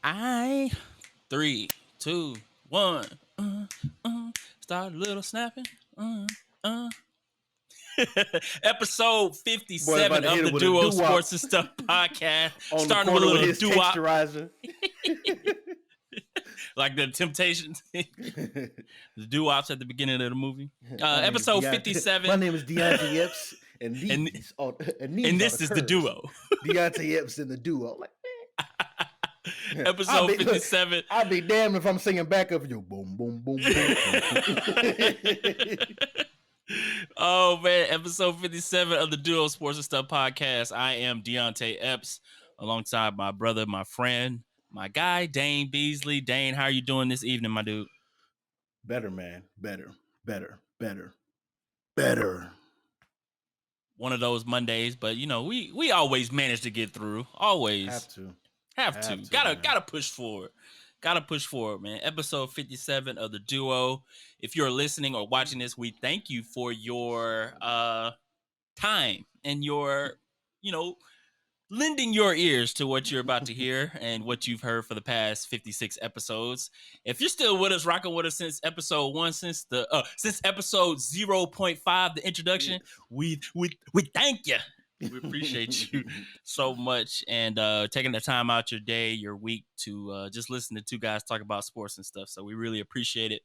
I 3, 2, 1. Start a little snapping. Uh. Episode Boy, about 57 to hit of it the with a Duo doo-wop Sports and Stuff podcast. on the Starting with a corner with little his doo-wop, texturizer. like the Temptations. The doo-wops at the beginning of the movie. Episode 57. My name is Deonte Epps, and And these are this the is the curves. Duo. Deonte Epps in the duo. Like, Episode 57. I'll be damned if I'm singing back up you. Boom, boom, boom, boom. Oh man, episode 57 of the Duo Sports and Stuff podcast. I am Deonte Epps, alongside my brother, my friend, my guy, Dane Beasley. Dane, how are you doing this evening, my dude? Better, man. Better. One of those Mondays, but you know, we always manage to get through. Always have to. Gotta push forward. Gotta push forward, man. Episode 57 of the Duo. If you're listening or watching this, we thank you for your time and your, lending your ears to what you're about to hear and what you've heard for the past 56 episodes. If you're still with us, rocking with us since episode 1, since episode 0.5, the introduction, we thank you. We appreciate you so much, and taking the time out your day, your week to just listen to two guys talk about sports and stuff. So we really appreciate it.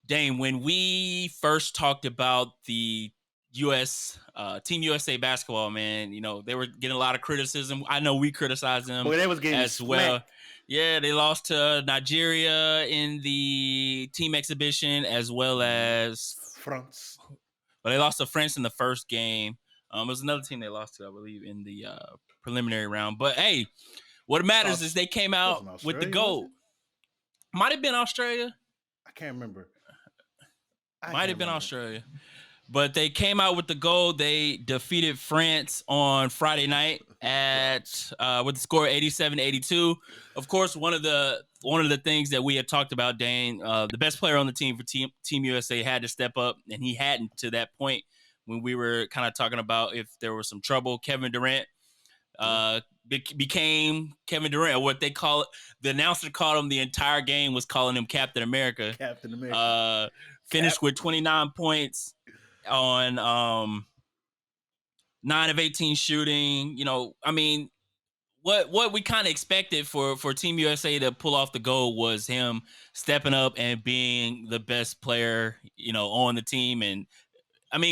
Dane, when we first talked about the Team USA basketball, man, they were getting a lot of criticism. I know we criticized them Boy, they was getting as well. Yeah, they lost to Nigeria in the team exhibition, as well as France. But they lost to France in the first game. It was another team they lost to, I believe, in the preliminary round. But hey, what matters is they came out with the gold. Might have been Australia. I can't remember. Might have been Australia. But they came out with the gold. They defeated France on Friday night with the score 87-82. Of course, one of the things that we had talked about, Dane, the best player on the team for Team USA had to step up, and he hadn't to that point when we were kind of talking about if there was some trouble. Kevin Durant became Kevin Durant, what they call it. The announcer called him the entire game, was calling him Captain America. Captain America. Finished with 29 points on 9 of 18 shooting. What we kind of expected for Team USA to pull off the goal was him stepping up and being the best player, on the team. And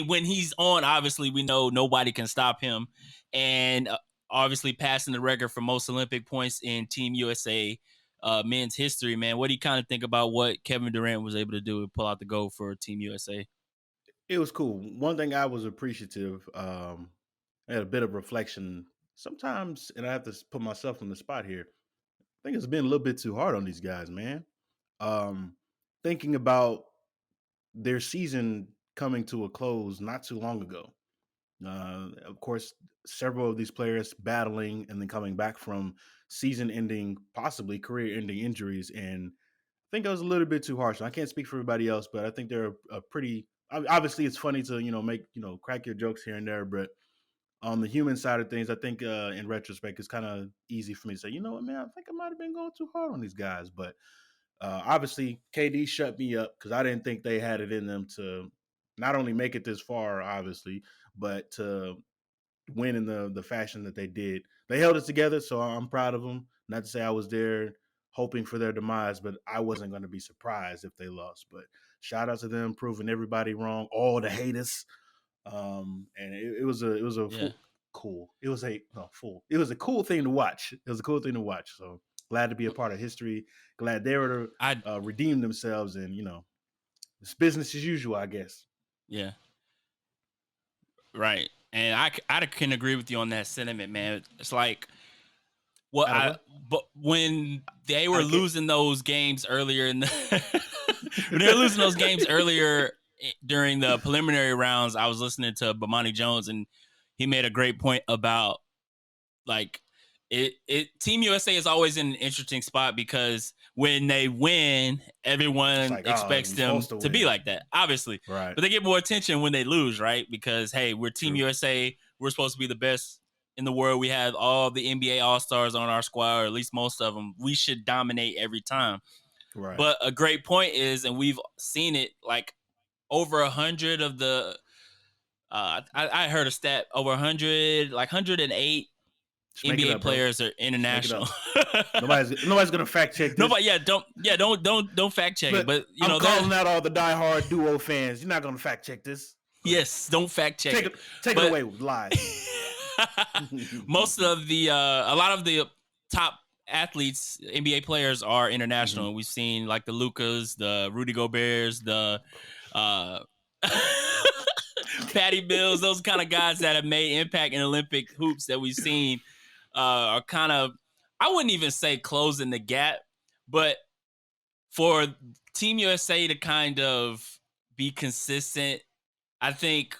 when he's on, obviously we know nobody can stop him. And obviously passing the record for most Olympic points in Team USA men's history, man. What do you kind of think about what Kevin Durant was able to do to pull out the goal for Team USA? It was cool. One thing I was appreciative, I had a bit of reflection sometimes, and I have to put myself on the spot here. I think it's been a little bit too hard on these guys, man. Thinking about their season coming to a close not too long ago. Of course, several of these players battling and then coming back from season-ending, possibly career-ending injuries, and I think it was a little bit too harsh. I can't speak for everybody else, but I think they're a pretty. Obviously, it's funny to make crack your jokes here and there, but on the human side of things, I think in retrospect, it's kind of easy for me to say, you know what, man, I think I might have been going too hard on these guys. But obviously, KD shut me up because I didn't think they had it in them to not only make it this far, obviously, but to win in the fashion that they did. They held it together, so I'm proud of them. Not to say I was there hoping for their demise, but I wasn't going to be surprised if they lost. But shout out to them, proving everybody wrong, all the haters. And it was a cool thing to watch. It was a cool thing to watch. So glad to be a part of history. Glad they were to redeem themselves, and it's business as usual, I guess. Yeah. Right. And I can agree with you on that sentiment, man. It's like but when they were losing those games earlier during the preliminary rounds, I was listening to Bomani Jones, and he made a great point about like Team USA is always in an interesting spot because when they win, everyone expects them to be like that, obviously. Right. But they get more attention when they lose, right? Because, hey, we're Team USA. We're supposed to be the best in the world we have all the NBA All-Stars on our squad, or at least most of them, we should dominate every time. Right. But a great point is, and we've seen it, like over 100 of the I heard a stat, over 100, like 108 NBA players are international. Nobody's gonna fact check this. Nobody, don't fact check it. But I'm calling out all the diehard duo fans. You're not gonna fact check this. Yes, don't fact check it. Take it away with lies. Most of the a lot of the top athletes, NBA players, are international. We've seen like the Lucas, the Rudy Goberts, the Patty Mills, those kind of guys that have made impact in Olympic hoops that we've seen are kind of, I wouldn't even say closing the gap, but for Team USA to kind of be consistent, I think,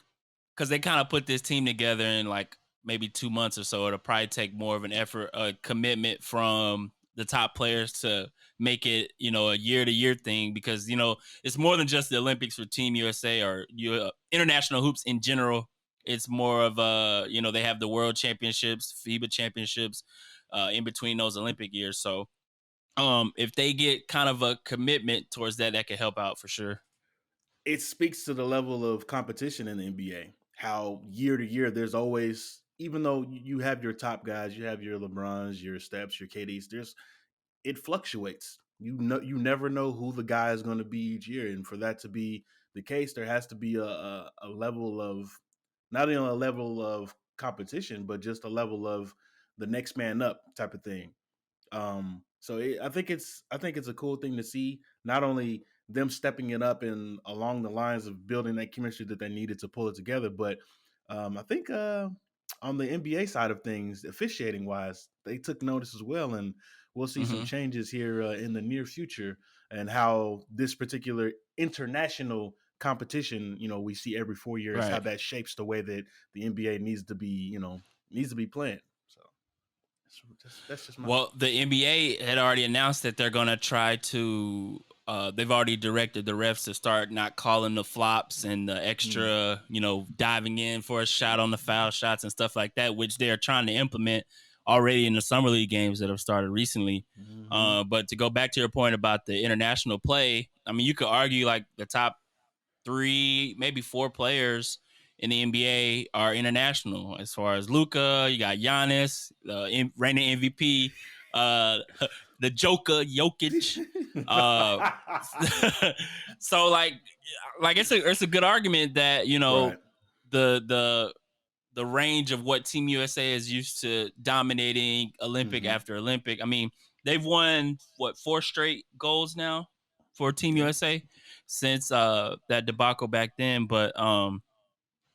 because they kind of put this team together in like maybe 2 months or so, it'll probably take more of an effort, a commitment from the top players to make it, you know, a year-to-year thing, because, you know, it's more than just the Olympics for Team USA or international hoops in general. It's more of a, you know, they have the World Championships, FIBA Championships in between those Olympic years. So if they get kind of a commitment towards that, that could help out for sure. It speaks to the level of competition in the NBA. How year to year, there's always, even though you have your top guys, you have your LeBrons, your Stephs, your KDs, it fluctuates. You never know who the guy is going to be each year, and for that to be the case, there has to be a level of, not only a level of competition, but just a level of the next man up type of thing. I think it's a cool thing to see. Not only them stepping it up and along the lines of building that chemistry that they needed to pull it together, but I think on the NBA side of things, officiating wise, they took notice as well, and we'll see some changes here in the near future, and how this particular international competition, you know, we see every 4 years, how that shapes the way that the NBA needs to be playing. So that's just my. Well, the NBA had already announced that they're going to try to. They've already directed the refs to start not calling the flops and the extra, you know, diving in for a shot on the foul shots and stuff like that, which they're trying to implement already in the summer league games that have started recently. But to go back to your point about the international play, I mean, you could argue like the top 3, maybe 4 players in the NBA are international. As far as Luka, you got Giannis, reigning MVP, the Joker, Jokic. So like it's a good argument that, you know, the range of what Team USA is used to dominating Olympic after Olympic. I mean, they've won 4 straight golds now for Team USA since that debacle back then, but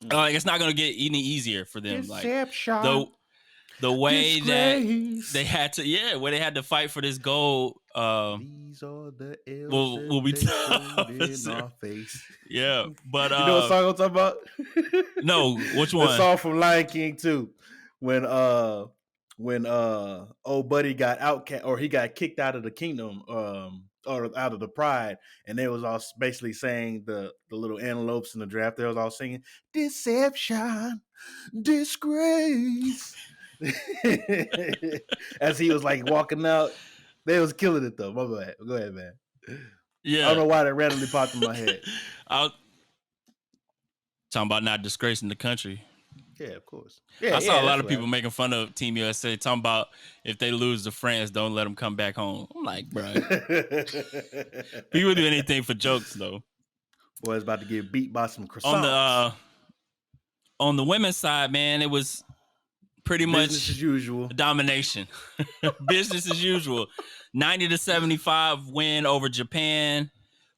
it's not going to get any easier for them. Deception. Like the way Disgrace. that they had to, where they had to fight for this gold. These are the L's will be tough in our face. Yeah, but you know what song I'm talking about? No, which one? The song from Lion King 2, when old buddy got outcast, or he got kicked out of the kingdom, or out of the pride, and they was all basically saying, the little antelopes in the draft, they was all singing deception, disgrace. As he was like walking out, they was killing it though. My bad. Go ahead, man. Yeah, I don't know why that randomly popped in my head. Talking about not disgracing the country. Yeah, of course. Yeah, I saw a lot of people making fun of Team USA, talking about if they lose to France, don't let them come back home. I'm like, bro, people do anything for jokes though. Boy, it's about to get beat by some croissants. On the women's side, man, it was pretty much business as usual. Domination. Business as usual. 90-75 win over Japan.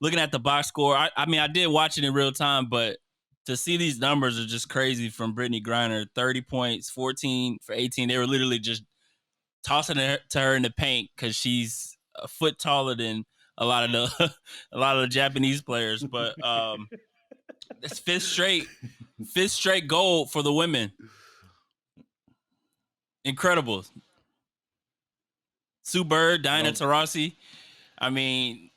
Looking at the box score, I mean, I did watch it in real time, but to see these numbers are just crazy from Brittany Griner. 30 points, 14 for 18. They were literally just tossing it to her in the paint because she's a foot taller than a lot of the Japanese players. But it's fifth straight gold for the women. Incredible. Sue Bird, Diana Taurasi. I mean,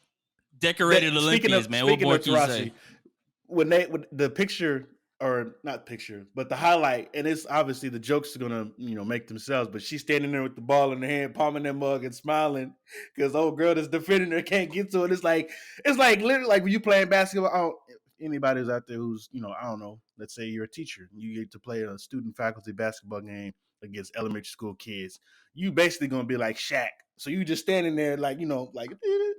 decorated Olympians, man. What more can you say? When the picture or not picture, but the highlight, and it's obviously the jokes are gonna make themselves. But she's standing there with the ball in her hand, palming that mug and smiling because old girl that's defending her can't get to it. It's like literally like when you playing basketball. Anybody who's out there who's I don't know. Let's say you're a teacher, and you get to play a student faculty basketball game against elementary school kids. You basically gonna be like Shaq. So you just standing there like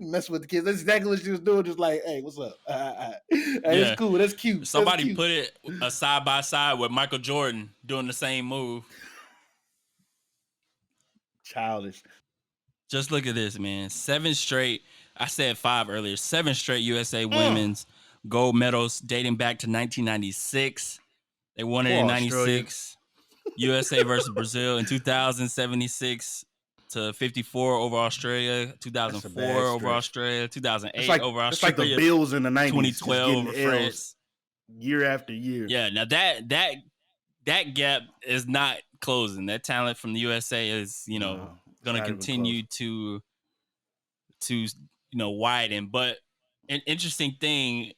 messing with the kids. That's exactly what she was doing. Just like, hey, what's up? Hey, it's cool. That's cute. Somebody That's cute. put it a side by side with Michael Jordan doing the same move. Childish. Just look at this, man. 7 straight. I said 5 earlier. 7 straight USA women's gold medals dating back to 1996. They won it in 96. USA versus Brazil in 2076 to 54 over Australia, 2004 over Australia, 2008 over Australia. It's like the Bills in the 90s. 2012 over France. Year after year. Yeah, now that gap is not closing. That talent from the USA is, going to continue to widen. But an interesting thing,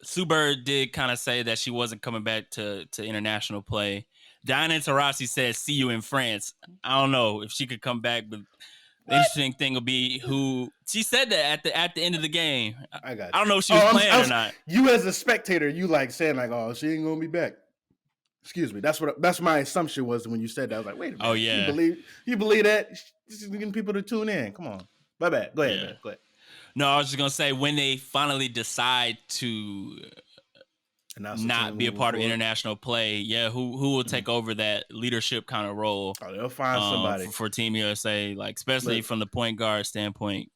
Sue Bird did kind of say that she wasn't coming back to international play. Diana Taurasi said, "See you in France." I don't know if she could come back, but the interesting thing will be who she said that at the end of the game. I don't know if she was playing or not. You as a spectator, you like saying like, "Oh, she ain't gonna be back." Excuse me. That's my assumption was when you said that. I was like, wait a minute. Oh yeah. You believe that? This is getting people to tune in. Come on. My bad. Go ahead, man. Go ahead. No, I was just gonna say when they finally decide to not be a part of international play, who will take over that leadership kind of role? Oh, they'll find somebody for Team USA, like especially from the point guard standpoint.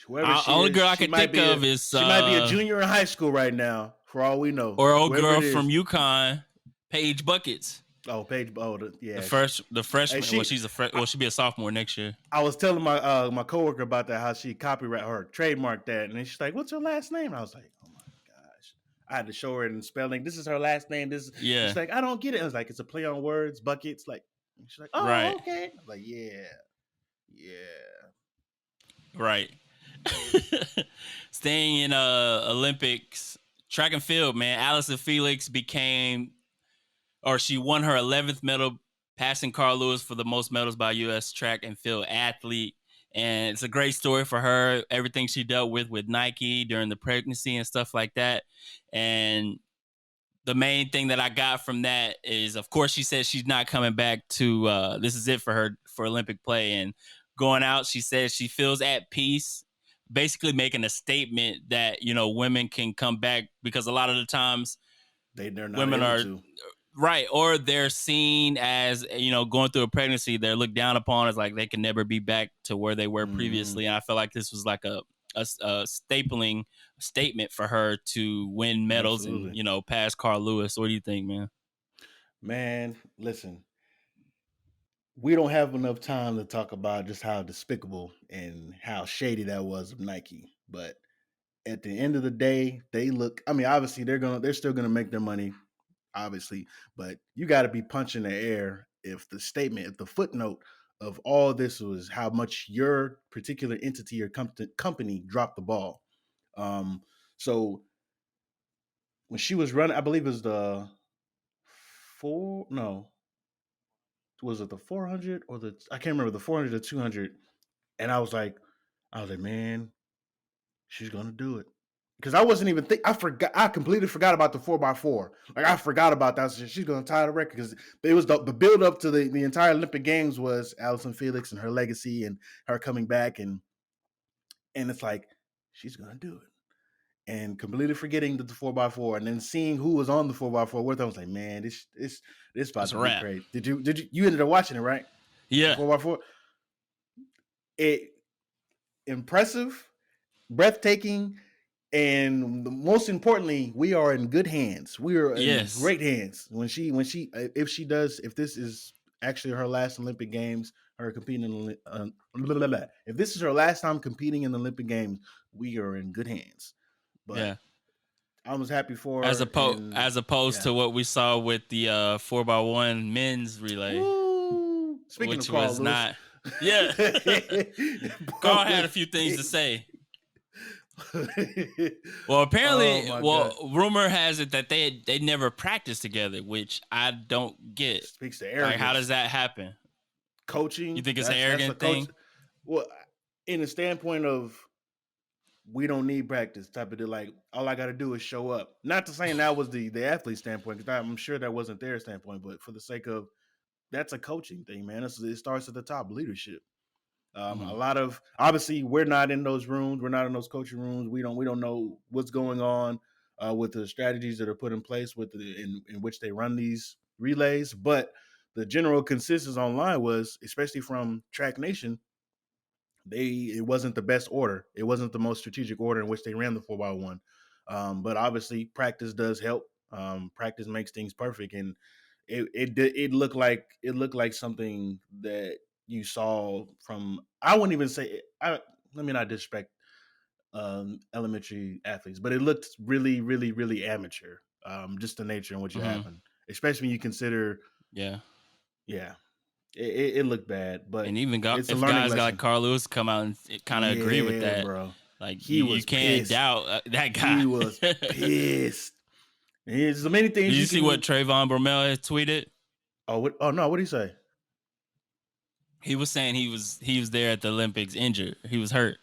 Only girl I can think of is she might be a junior in high school right now, for all we know. Or old girl from UConn, Paige Buckets. Oh, Paige. Oh, yeah. The freshman. Hey, she'll be a sophomore next year. I was telling my coworker about that, how she copyright or trademarked that, and then she's like, "What's her last name?" I was like, "Oh my gosh!" I had to show her in spelling. This is her last name. She's like, "I don't get it." I was like, "It's a play on words, buckets." Like, she's like, "Oh, right. Okay." I was like, "Yeah." Right. Staying in Olympics, track and field, man. Allison Felix she won her 11th medal, passing Carl Lewis for the most medals by a U.S. track and field athlete. And it's a great story for her, everything she dealt with Nike during the pregnancy and stuff like that. And the main thing that I got from that is, of course, she said she's not coming back to this is it for her for Olympic play. And going out, she says she feels at peace, basically making a statement that, women can come back, because a lot of the times women are right, or they're seen as, going through a pregnancy, they're looked down upon as like they can never be back to where they were previously. And I feel like this was like a stapling statement for her to win medals. Absolutely. And, pass Carl Lewis. What do you think, man? Man, listen, we don't have enough time to talk about just how despicable and how shady that was of Nike. But at the end of the day, obviously they're still gonna make their money, obviously, but you got to be punching the air if the footnote of all this was how much your particular entity or company dropped the ball. So when she was running, I believe it was the 400 or I can't remember, the 400 or 200. And I was like, man, she's going to do it. Because I wasn't even I completely forgot about the 4x4. Like, I forgot about that. So she's going to tie the record, because it was the build up to the entire Olympic Games was Allison Felix and her legacy and her coming back. And it's like, she's going to do it. And completely forgetting the 4x4, and then seeing who was on the 4x4 with her, I was like, man, this about to be great. Did you ended up watching it, right? Yeah. 4x4. Impressive, breathtaking, and most importantly, we are in good hands. We are in great hands if this is actually her last Olympic Games, her competing in if this is her last time competing in the Olympic Games, we are in good hands. But I was happy for her. As opposed to what we saw with the 4x1 men's relay. Woo! Speaking which of Carl was Lewis. not. Yeah. Carl had a few things to say. Well, apparently, rumor has it that they never practiced together, which I don't get. Speaks to arrogance. Like, how does that happen? Coaching. You think it's an arrogant thing? Well, in the standpoint of we don't need practice type of deal, like all I got to do is show up. Not to say that was the athlete standpoint, because I'm sure that wasn't their standpoint, but for the sake of that's a coaching thing, man. It starts at the top, leadership. A lot of obviously we're not in those rooms, we're not in those coaching rooms. We don't know what's going on with the strategies that are put in place with in which they run these relays, but the general consensus online was, especially from Track Nation, it wasn't the best order. It wasn't the most strategic order in which they ran the 4x1. But obviously, practice does help. Practice makes things perfect, and it looked like something that you saw from. I wouldn't even say. Let me not disrespect elementary athletes, but it looked really, really, really amateur. Just the nature in which it happened, especially when you consider. Yeah. It looked bad, but and even if guys got like Carl Lewis come out and kind of agree with that, bro. Like you can't doubt that guy. He was pissed. There's so many things. Did you see what Trayvon Bromell had tweeted? Oh no, what did he say? He was saying he was there at the Olympics injured. He was hurt.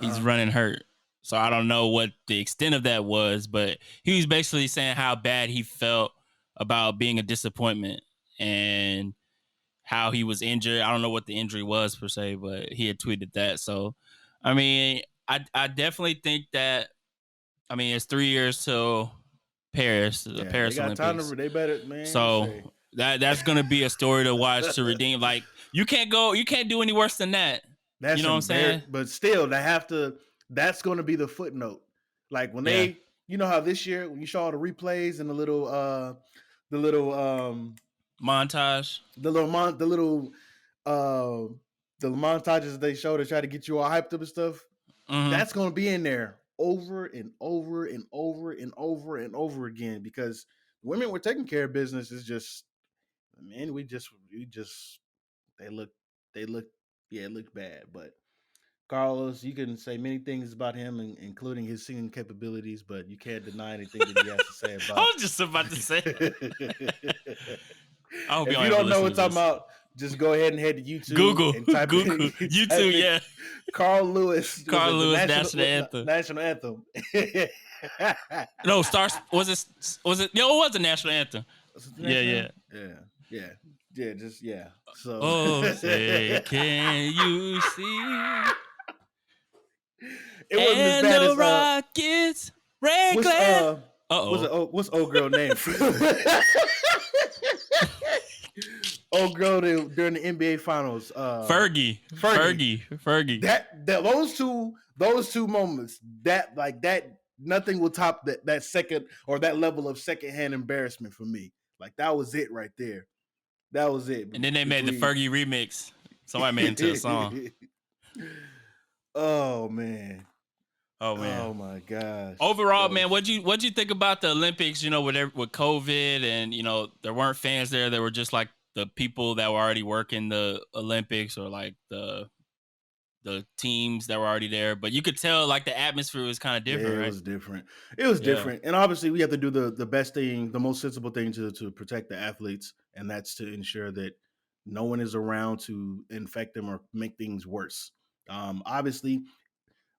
He's running hurt. So I don't know what the extent of that was, but he was basically saying how bad he felt about being a disappointment and how he was injured. I don't know what the injury was per se, but he had tweeted that. So, I mean, I definitely think that, I mean, it's 3 years till Paris, the Paris Olympics. They better, man. So that's going to be a story to watch to redeem. Like, you can't do any worse than that. That's, you know what I'm saying? But still, that's going to be the footnote. Like when they, you know how this year, when you saw all the replays and the little montage, the montages they show to try to get you all hyped up and stuff. That's going to be in there over and over and over and over and over again, because women were taking care of business. Is just, man, they look it looked bad. But Carlos, you can say many things about him, including his singing capabilities, but you can't deny anything that he has to say about. I was just about to say. I hope if you don't know what I'm talking about, just go ahead and head to YouTube. Google and type YouTube, yeah. Carl Lewis National Anthem. National Anthem. No, was it? No, it was a national anthem. Yeah. So, say, can you see? It wasn't as bad as Rockets. Red glare. What's old girl name? Old girl during the NBA Finals. Fergie. That those two moments, that nothing will top that second, or that level of secondhand embarrassment for me. Like, that was it right there. That was it. And then they made the Fergie remix. Somebody made it into a song. Oh man. Oh man. Oh my gosh. Overall, man, what'd you think about the Olympics? You know, with COVID, and you know, there weren't fans there. There were just like the people that were already working the Olympics, or like the teams that were already there. But you could tell like the atmosphere was kind of different, right? It was different. And obviously we have to do the best thing, the most sensible thing to protect the athletes, and that's to ensure that no one is around to infect them or make things worse. Obviously,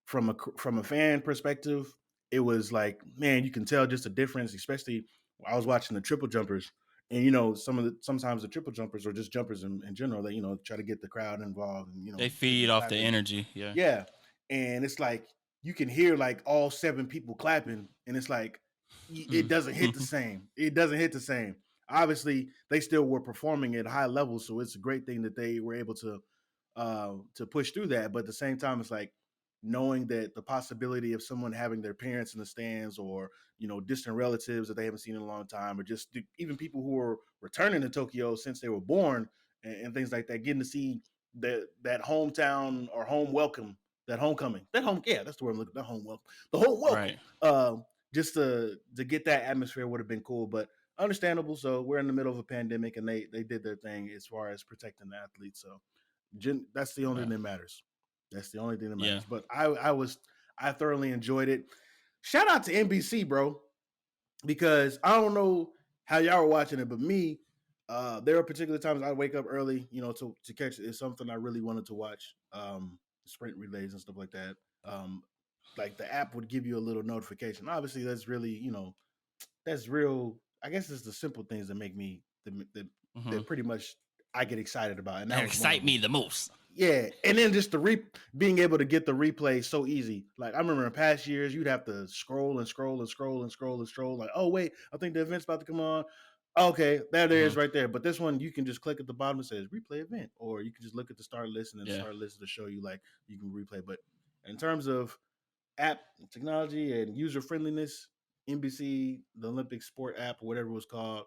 from a fan perspective, it was like, man, you can tell just a difference. Especially, I was watching the triple jumpers, and you know, sometimes the triple jumpers, or just jumpers in general, they, you know, try to get the crowd involved, and you know, they feed off the energy. Yeah, and it's like you can hear like all 7 people clapping, and it's like it doesn't hit the same. It doesn't hit the same. Obviously, they still were performing at high levels, so it's a great thing that they were able to push through that. But at the same time, it's like knowing that the possibility of someone having their parents in the stands, or, you know, distant relatives that they haven't seen in a long time, or just even people who are returning to Tokyo since they were born, and things like that, getting to see that hometown or home welcome, that's the word I'm looking, the home welcome, right. Just to get that atmosphere would have been cool, but understandable. So we're in the middle of a pandemic, and they did their thing as far as protecting the athletes. So that's the only thing that matters. That's the only thing that matters. Yeah. But I thoroughly enjoyed it. Shout out to NBC, bro, because I don't know how y'all were watching it, but me, there are particular times I wake up early, to catch it. It's something I really wanted to watch, sprint relays and stuff like that. Like the app would give you a little notification. Obviously, that's really, that's real. I guess it's the simple things that make me that pretty much I get excited about, and that was excite me the most. Yeah, and then just being able to get the replay so easy. Like I remember in past years, you'd have to scroll and scroll and scroll and scroll and scroll. Like, oh wait, I think the event's about to come on. Okay, there it is right there. But this one, you can just click at the bottom and says replay event, or you can just look at the start list and the start list to show you like you can replay. But in terms of app technology and user friendliness, NBC, the Olympic Sport app, or whatever it was called,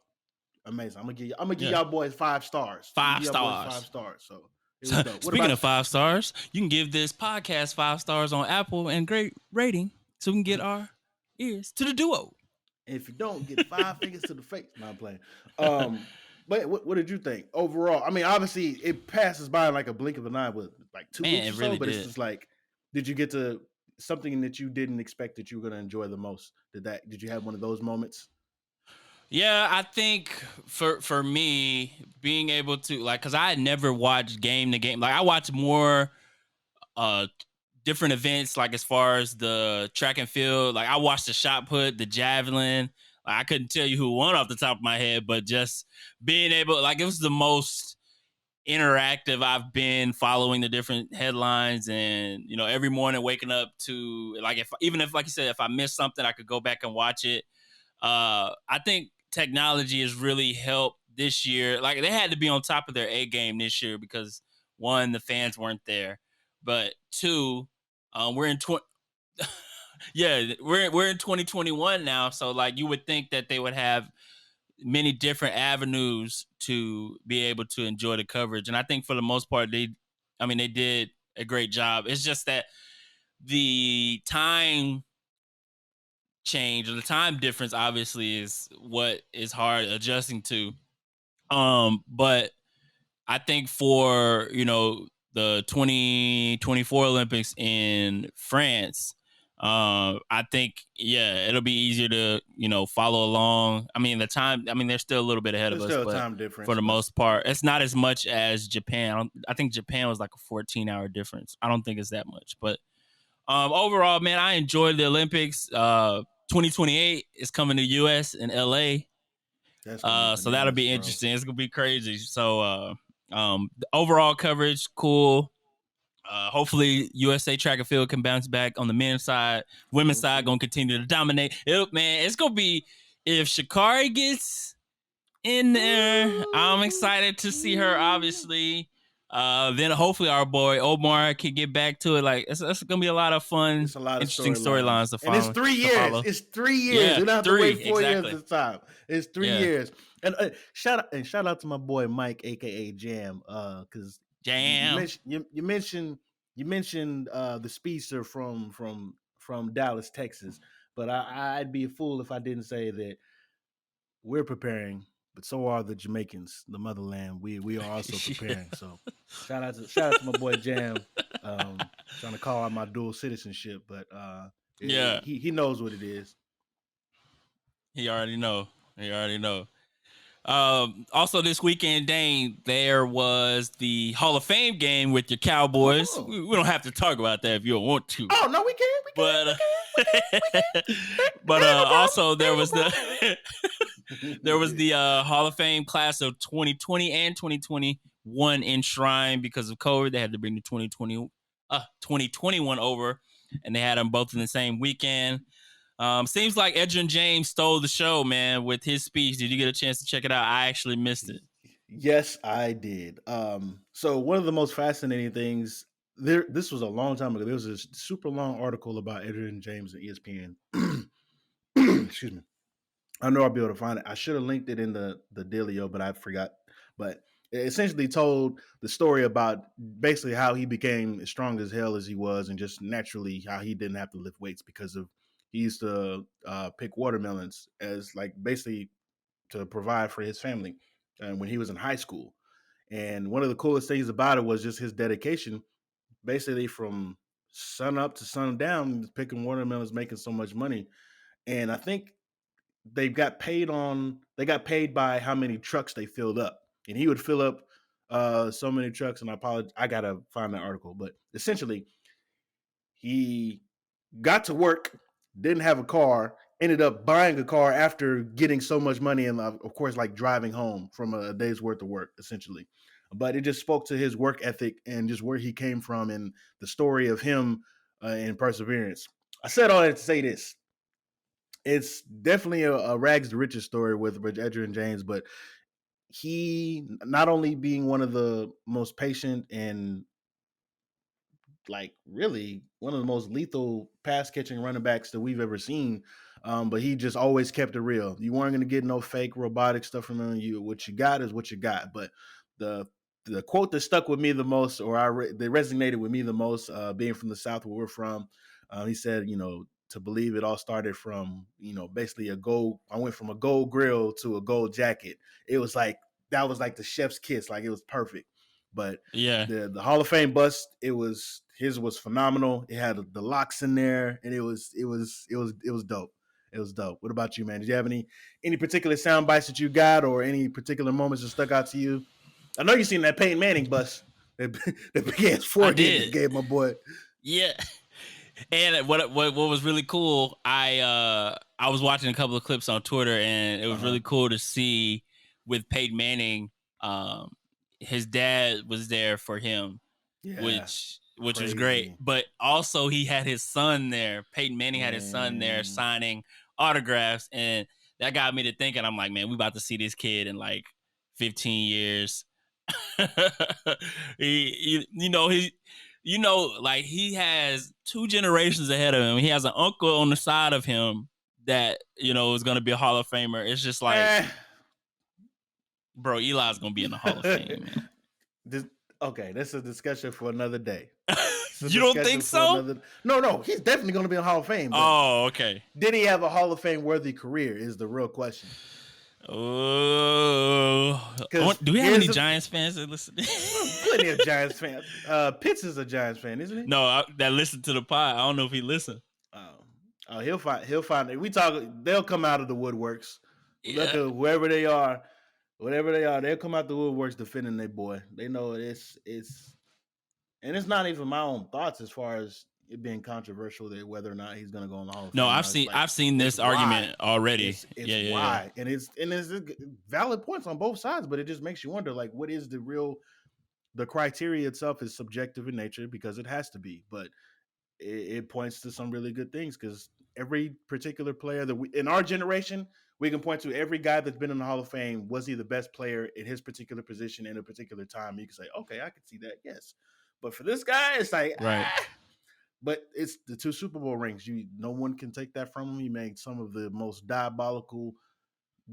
amazing. I'm gonna give y'all boys 5 stars. 5 stars. 5 stars. So it was dope. Speaking of 5 stars, you can give this podcast 5 stars on Apple and great rating so we can get our ears to the duo. And if you don't, get 5 fingers to the face. No, I'm playing. But what did you think overall? I mean, obviously it passes by like a blink of an eye with like 2 weeks or so, but it's just like, did you get to something that you didn't expect that you were going to enjoy the most? Did you have one of those moments? Yeah, I think for me, being able to because I had never watched game to game. Like I watched more different events, like as far as the track and field. Like I watched the shot put, the javelin. Like, I couldn't tell you who won off the top of my head, but just being able, like it was the most interactive I've been following the different headlines, and every morning waking up to like if like you said, if I missed something, I could go back and watch it. I think technology has really helped this year. Like they had to be on top of their A game this year because 1, the fans weren't there, but 2, we're in we're in 2021 now. So like you would think that they would have many different avenues to be able to enjoy the coverage, and I think for the most part they did a great job. It's just that the time change or the time difference obviously is what is hard adjusting to. But I think for the 2024 Olympics in France, I think it'll be easier to follow along. I mean the time. I mean they're still a little bit ahead of us, but time difference, for the most part, it's not as much as Japan. I think Japan was like a 14-hour difference. I don't think it's that much, but overall, man, I enjoyed the Olympics. 2028 is coming to US in LA. So that'll be interesting. It's gonna be crazy. So the overall coverage, cool. Hopefully USA track and field can bounce back on the men's side. Women's side gonna continue to dominate. It's gonna be, if Sha'Carri gets in there, I'm excited to see her, obviously. Then hopefully our boy Omar can get back to it. Like it's gonna be a lot of fun, interesting storylines to follow. And it's 3 years. It's 3 years. Yeah, we don't have to wait 4 years this time. It's 3 years. And shout out to my boy Mike, aka Jam. Because Jam, you mentioned the speedster from Dallas, Texas. But I'd be a fool if I didn't say that we're preparing, but so are the Jamaicans, the motherland. We are also preparing. So shout out to my boy Jam. Trying to call out my dual citizenship, but he knows what it is. He already know. Also this weekend, Dane, there was the Hall of Fame game with your Cowboys. Oh. We don't have to talk about that if you don't want to. Oh no, we can. But also there was the Hall of Fame class of 2020 and 2021 enshrined because of COVID. They had to bring the 2021 over, and they had them both in the same weekend. Seems like Edgerrin James stole the show, man, with his speech. Did you get a chance to check it out? I actually missed it. Yes, I did. So one of the most fascinating things this was a long time ago. There was a super long article about Edgerrin James and ESPN. Excuse me. I know I'll be able to find it. I should have linked it in the dealio, but I forgot. But it essentially told the story about basically how he became as strong as hell as he was, and just naturally how he didn't have to lift weights because of he used to pick watermelons as like basically to provide for his family when he was in high school. And one of the coolest things about it was just his dedication, basically from sun up to sun down, picking watermelons, making so much money. And I think they got paid by how many trucks they filled up. And he would fill up so many trucks. And I apologize, I gotta find that article. But essentially, he got to work, didn't have a car, ended up buying a car after getting so much money, and of course, like driving home from a day's worth of work, essentially. But it just spoke to his work ethic and just where he came from and the story of him and perseverance. I said all that to say this. It's definitely a rags to riches story with Edgerrin James, but he not only being one of the most patient and like really one of the most lethal pass catching running backs that we've ever seen. But he just always kept it real. You weren't going to get no fake robotic stuff from him. What you got is what you got. But the quote that stuck with me the most, or that resonated with me the most, being from the South where we're from, he said, to believe it all started from, basically I went from a gold grill to a gold jacket. It was like, that was like the chef's kiss. Like it was perfect. But yeah, the Hall of Fame bust, his was phenomenal. It had the locks in there, and it was dope. It was dope. What about you, man? Did you have any particular sound bites that you got, or any particular moments that stuck out to you? I know you seen that Peyton Manning bust that began forehead that gave my boy. Yeah. And what was really cool, I was watching a couple of clips on Twitter, and it was really cool to see with Peyton Manning. His dad was there for him, which was great. But also he had his son there. Peyton Manning had his son there signing autographs, and that got me to thinking. I'm like, man, we about to see this kid in like 15 years. He has 2 generations ahead of him. He has an uncle on the side of him that, is going to be a Hall of Famer. It's just like, bro, Eli's going to be in the Hall of Fame, man. Okay, that's a discussion for another day. You don't think so? No, he's definitely going to be in the Hall of Fame. Oh, okay. Did he have a Hall of Fame worthy career is the real question. Oh, do we have any Giants fans that listen? Plenty of Giants fans. Pitts is a Giants fan, isn't he? No, that listen to the pod. I don't know if he listen. Oh, he'll find it. They'll come out of the woodworks. Yeah. Look at whatever they are, they'll come out the woodworks defending their boy. They know it's and it's not even my own thoughts as far as it being controversial that whether or not he's going to go in the Hall of Fame. No, I've seen this argument already. It's why, and it's valid points on both sides, but it just makes you wonder, like, what is the criteria itself is subjective in nature because it has to be, but it points to some really good things because every particular player that in our generation, we can point to every guy that's been in the Hall of Fame. Was he the best player in his particular position in a particular time? You can say, okay, I can see that, yes. But for this guy, it's like, right. But it's the 2 Super Bowl rings. No one can take that from him. He made some of the most diabolical,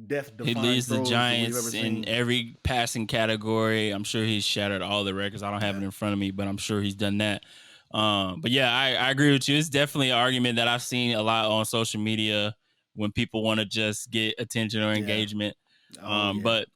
death-defying throws. He leads the Giants in every passing category. I'm sure he's shattered all the records. I don't have it in front of me, but I'm sure he's done that. But yeah, I agree with you. It's definitely an argument that I've seen a lot on social media when people want to just get attention or engagement. But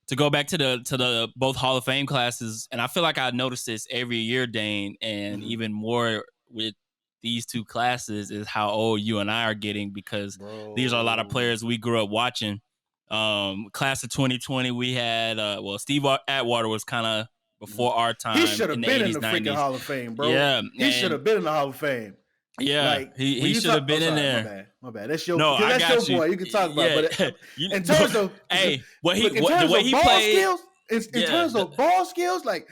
to go back to the both Hall of Fame classes, and I feel like I notice this every year, Dane, and even more with these 2 classes is how old you and I are getting because these are a lot of players we grew up watching. Class of 2020, we had Steve Atwater was kind of before our time. He should have been in the freaking Hall of Fame, bro. Yeah, he should have been in the Hall of Fame. Yeah, like, he should have been in there. My bad. That's your boy. You can talk about it. But in terms of the way he played, skills, in terms of ball skills, like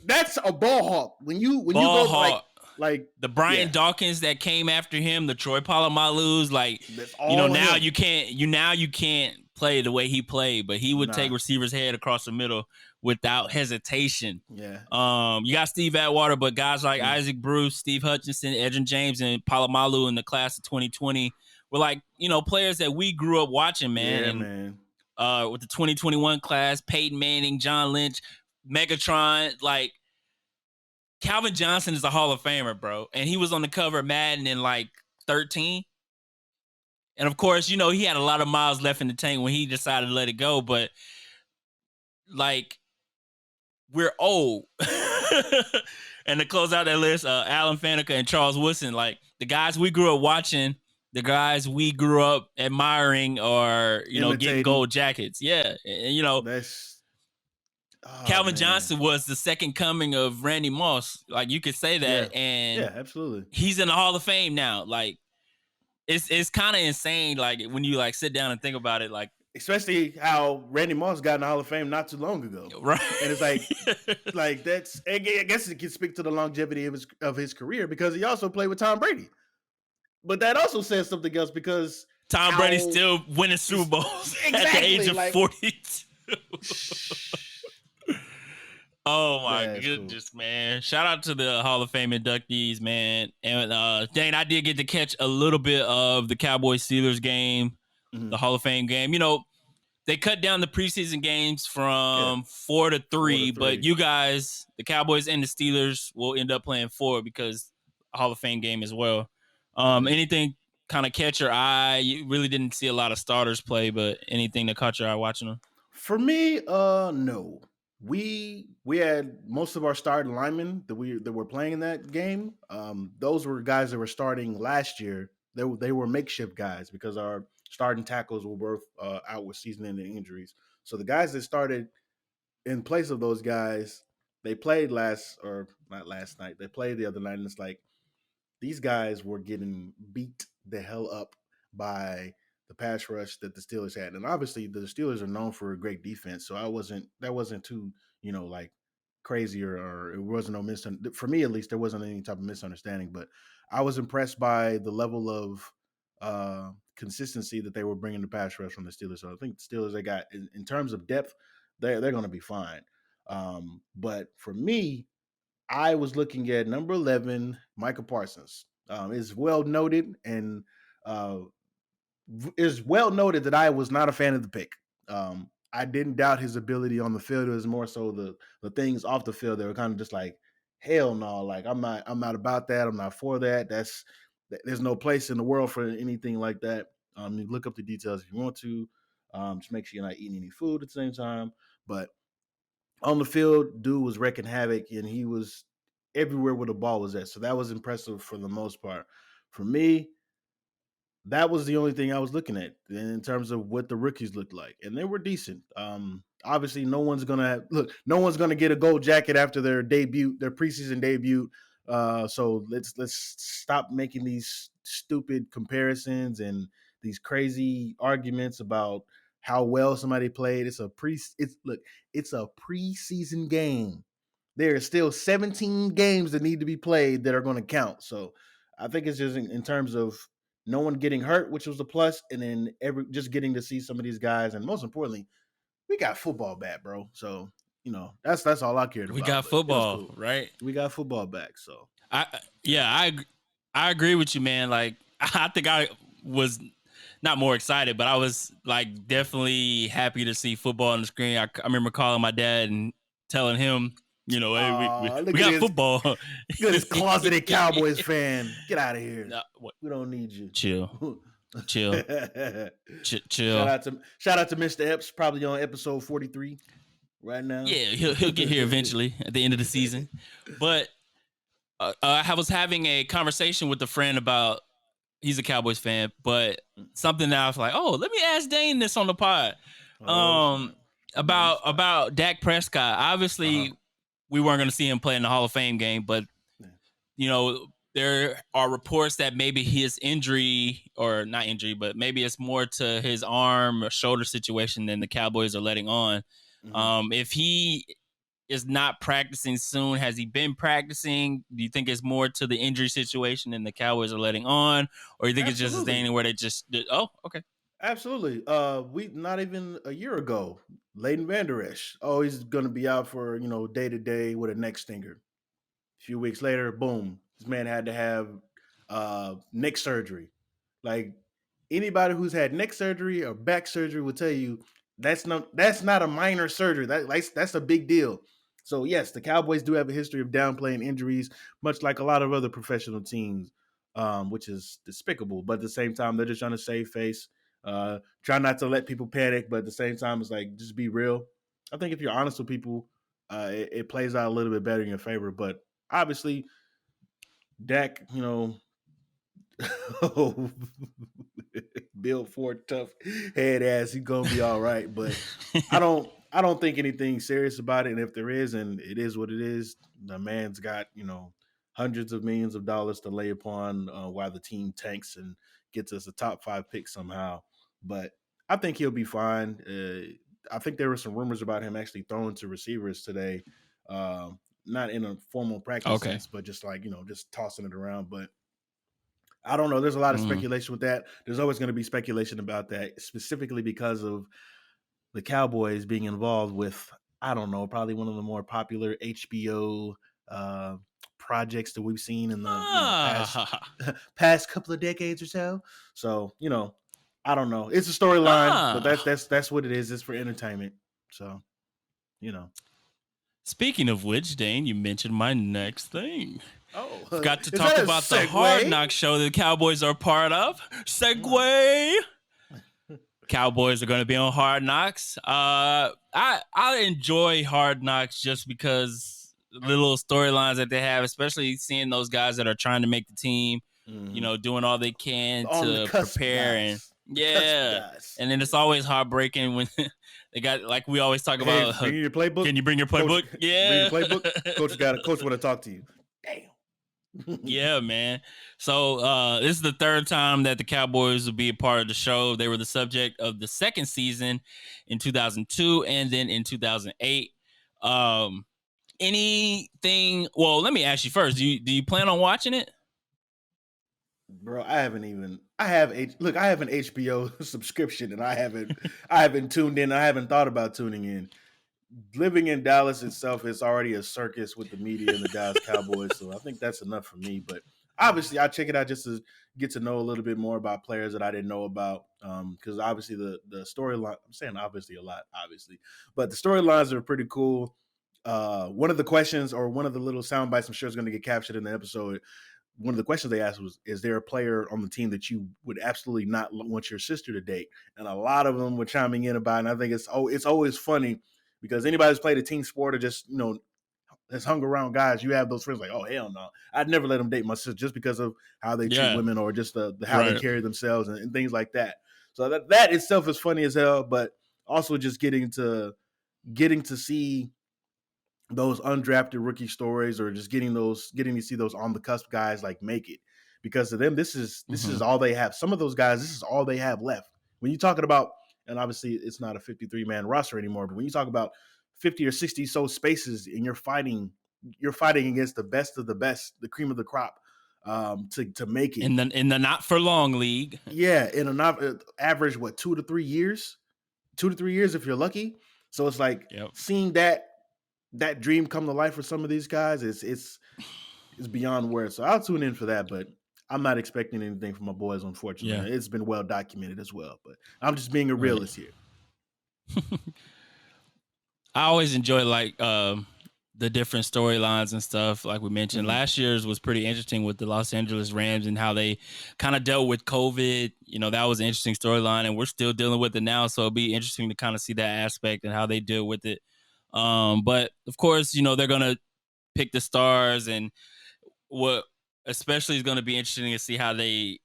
that's a ball hawk. When you go like the Brian Dawkins that came after him, the Troy Polamalu's, like now you can't play the way he played, but he would take receivers' head across the middle without hesitation. Yeah. You got Steve Atwater, but guys like Isaac Bruce, Steve Hutchinson, Edgerrin James, and Polamalu in the class of 2020 were like, players that we grew up watching, man. Yeah, and, man. With the 2021 class, Peyton Manning, John Lynch, Megatron, like Calvin Johnson is a Hall of Famer, bro. And he was on the cover of Madden in like 13. And of course, he had a lot of miles left in the tank when he decided to let it go. But like, we're old. And to close out that list, Alan Faneca and Charles Woodson, like the guys we grew up watching, the guys we grew up admiring, or getting gold jackets. Yeah, and that's Calvin Johnson was the second coming of Randy Moss. Like you could say that, and absolutely, he's in the Hall of Fame now. Like it's kind of insane. Like when you like sit down and think about it, like especially how Randy Moss got in the Hall of Fame not too long ago, right? And it's like that's, I guess it can speak to the longevity of his career because he also played with Tom Brady. But that also says something else because Tom Brady's still winning Super Bowls at the age of 42. Oh my goodness, cool. Man. Shout out to the Hall of Fame inductees, man. And Dane, I did get to catch a little bit of the Cowboys-Steelers game, the Hall of Fame game. They cut down the preseason games from 4 to 3, but you guys, the Cowboys and the Steelers, will end up playing 4 because Hall of Fame game as well. Anything kind of catch your eye? You really didn't see a lot of starters play, but anything that caught your eye watching them? For me, no. We had most of our starting linemen that were playing in that game. Those were guys that were starting last year. They were makeshift guys because our starting tackles were both out with season-ending injuries. So the guys that started in place of those guys, they played not last night. They played the other night, and it's like these guys were getting beat the hell up by the pass rush that the Steelers had. And obviously the Steelers are known for a great defense. So that wasn't too, like crazy or it wasn't for me, at least, there wasn't any type of misunderstanding, but I was impressed by the level of consistency that they were bringing the pass rush from the Steelers. So I think the Steelers, they got in terms of depth, they're going to be fine. But for me, I was looking at number 11, Michael Parsons. It's well noted and is well noted that I was not a fan of the pick. I didn't doubt his ability on the field. It was more so the things off the field that were kind of just like, hell no, like I'm not about that. I'm not for that. There's no place in the world for anything like that. You look up the details if you want to. Just make sure you're not eating any food at the same time. But on the field, dude was wrecking havoc, and he was everywhere where the ball was at. So that was impressive for the most part. For me, that was the only thing I was looking at in terms of what the rookies looked like, and they were decent. Obviously, no one's gonna get a gold jacket after their preseason debut. So let's stop making these stupid comparisons and these crazy arguments about how well somebody played. It's a preseason game. There are still 17 games that need to be played that are going to count. So I think it's just in terms of no one getting hurt, which was a plus, and then just getting to see some of these guys, and most importantly, we got football back, bro. So that's all I cared about. We got football, cool. Right? We got football back. So I agree with you, man. Like I think I was not more excited, but I was like definitely happy to see football on the screen. I remember calling my dad and telling him, hey, we got football. Look at this closeted Cowboys fan. Get out of here. We don't need you. Chill. Chill. Shout out to Mr. Epps, probably on episode 43 right now. Yeah, he'll get here eventually at the end of the season. But I was having a conversation with a friend about, he's a Cowboys fan, but something that I was like, let me ask Dane this on the pod. About Dak Prescott. Obviously, we weren't going to see him play in the Hall of Fame game, but there are reports that maybe his injury, or not injury, but maybe it's more to his arm or shoulder situation than the Cowboys are letting on. If he is not practicing soon, has he been practicing? Do you think it's more to the injury situation than the Cowboys are letting on, or you think it's just a thing where they just did? Oh, okay. Absolutely. We not even a year ago, Leighton Vander Esch. Oh, he's going to be out for day to day with a neck stinger. A few weeks later, boom, this man had to have neck surgery. Like anybody who's had neck surgery or back surgery will tell you that's not a minor surgery. That's a big deal. So yes, the Cowboys do have a history of downplaying injuries, much like a lot of other professional teams, which is despicable. But at the same time, they're just trying to save face. Try not to let people panic, but at the same time, it's like, just be real. I think if you're honest with people, it plays out a little bit better in your favor. But obviously, Dak, Bill Ford, tough head ass, he's gonna be all right. But I don't think anything serious about it. And if there is, and it is what it is, the man's got hundreds of millions of dollars to lay upon while the team tanks and gets us a top 5 pick somehow. But I think he'll be fine. I think there were some rumors about him actually throwing to receivers today, not in a formal practice sense, but just like just tossing it around. But I don't know. There's a lot of speculation with that. There's always going to be speculation about that, specifically because of the Cowboys being involved with, I don't know, probably one of the more popular HBO projects that we've seen in the past couple of decades or so. So, I don't know. It's a storyline, but that's what it is. It's for entertainment. So, Speaking of which, Dane, you mentioned my next thing. Oh, got to talk about the Hard Knocks show that the Cowboys are part of. Segue. Cowboys are going to be on Hard Knocks. I enjoy Hard Knocks just because the little storylines that they have, especially seeing those guys that are trying to make the team, doing all they can to prepare guys. And then it's always heartbreaking when they got, like we always talk about. Bring your playbook. Can you bring your playbook? Coach, yeah, bring your playbook. Coach want to talk to you. Damn. Yeah, man. So this is the third time that the Cowboys will be a part of the show. They were the subject of the second season in 2002 and then in 2008. Anything? Well, let me ask you first. Do you plan on watching it? Bro, I have an HBO subscription and I haven't tuned in. I haven't thought about tuning in. Living in Dallas itself is already a circus with the media and the Dallas Cowboys, so I think that's enough for me. But obviously, I check it out just to get to know a little bit more about players that I didn't know about. Because obviously, the storyline, I'm saying obviously a lot, but the storylines are pretty cool. One of the questions or one of the little sound bites I'm sure is going to get captured in the episode. One of the questions they asked was, is there a player on the team that you would absolutely not want your sister to date? And a lot of them were chiming in about it. And I think it's always funny because anybody who's played a team sport or just, has hung around guys, you have those friends like, oh, hell no. I'd never let them date my sister just because of how they treat women or just how they carry themselves and things like that. So that itself is funny as hell, but also just getting to see those undrafted rookie stories or just getting to see those on the cusp guys like make it, because to them this is all they have. Some of those guys, this is all they have left. When you're talking about, and obviously it's not a 53-man roster anymore, but when you talk about 50 or 60 so spaces and you're fighting against the best of the best, the cream of the crop, to make it in the not for long league. Yeah, in a not average 2 to 3 years, 2 to 3 years if you're lucky. So it's like seeing that dream come to life for some of these guys, it's beyond words. So I'll tune in for that, but I'm not expecting anything from my boys, unfortunately. It's been well documented as well, but I'm just being a realist here. I always enjoy the different storylines and stuff. Like we mentioned, last year's was pretty interesting with the Los Angeles Rams and how they kind of dealt with COVID. That was an interesting storyline, and we're still dealing with it now. So it'll be interesting to kind of see that aspect and how they deal with it. But of course, they're going to pick the stars, and what especially is going to be interesting to see how they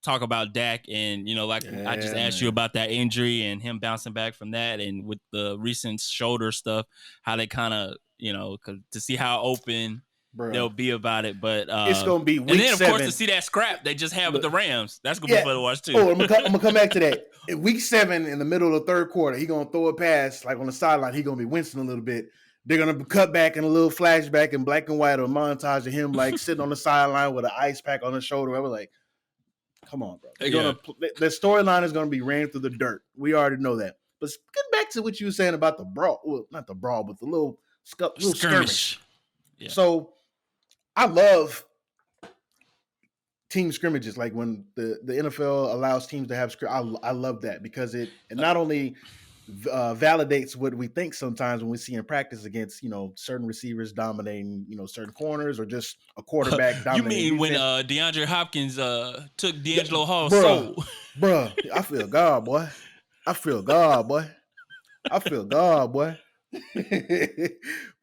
talk about Dak. And, I just asked you about that injury and him bouncing back from that. And with the recent shoulder stuff, how they kind of, to see how open they'll be about it. But it's going to be week 7. And then, of course, to see that scrap they just had with the Rams. That's going to be fun to watch, too. Oh, I'm going to come back to that. In week 7, in the middle of the third quarter, he's going to throw a pass, like on the sideline. He's going to be wincing a little bit. They're going to cut back in a little flashback in black and white or a montage of him, like, sitting on the sideline with an ice pack on his shoulder. I was like, come on, bro. The storyline is going to be ran through the dirt. We already know that. But getting back to what you were saying about the brawl. Well, not the brawl, but the little skirmish. Yeah. So I love team scrimmages, like when the NFL allows teams to have I love that because it not only validates what we think sometimes when we see in practice against certain receivers dominating certain corners or just a quarterback dominating. You mean when DeAndre Hopkins took D'Angelo Hall's soul? Bruh, I feel God, boy.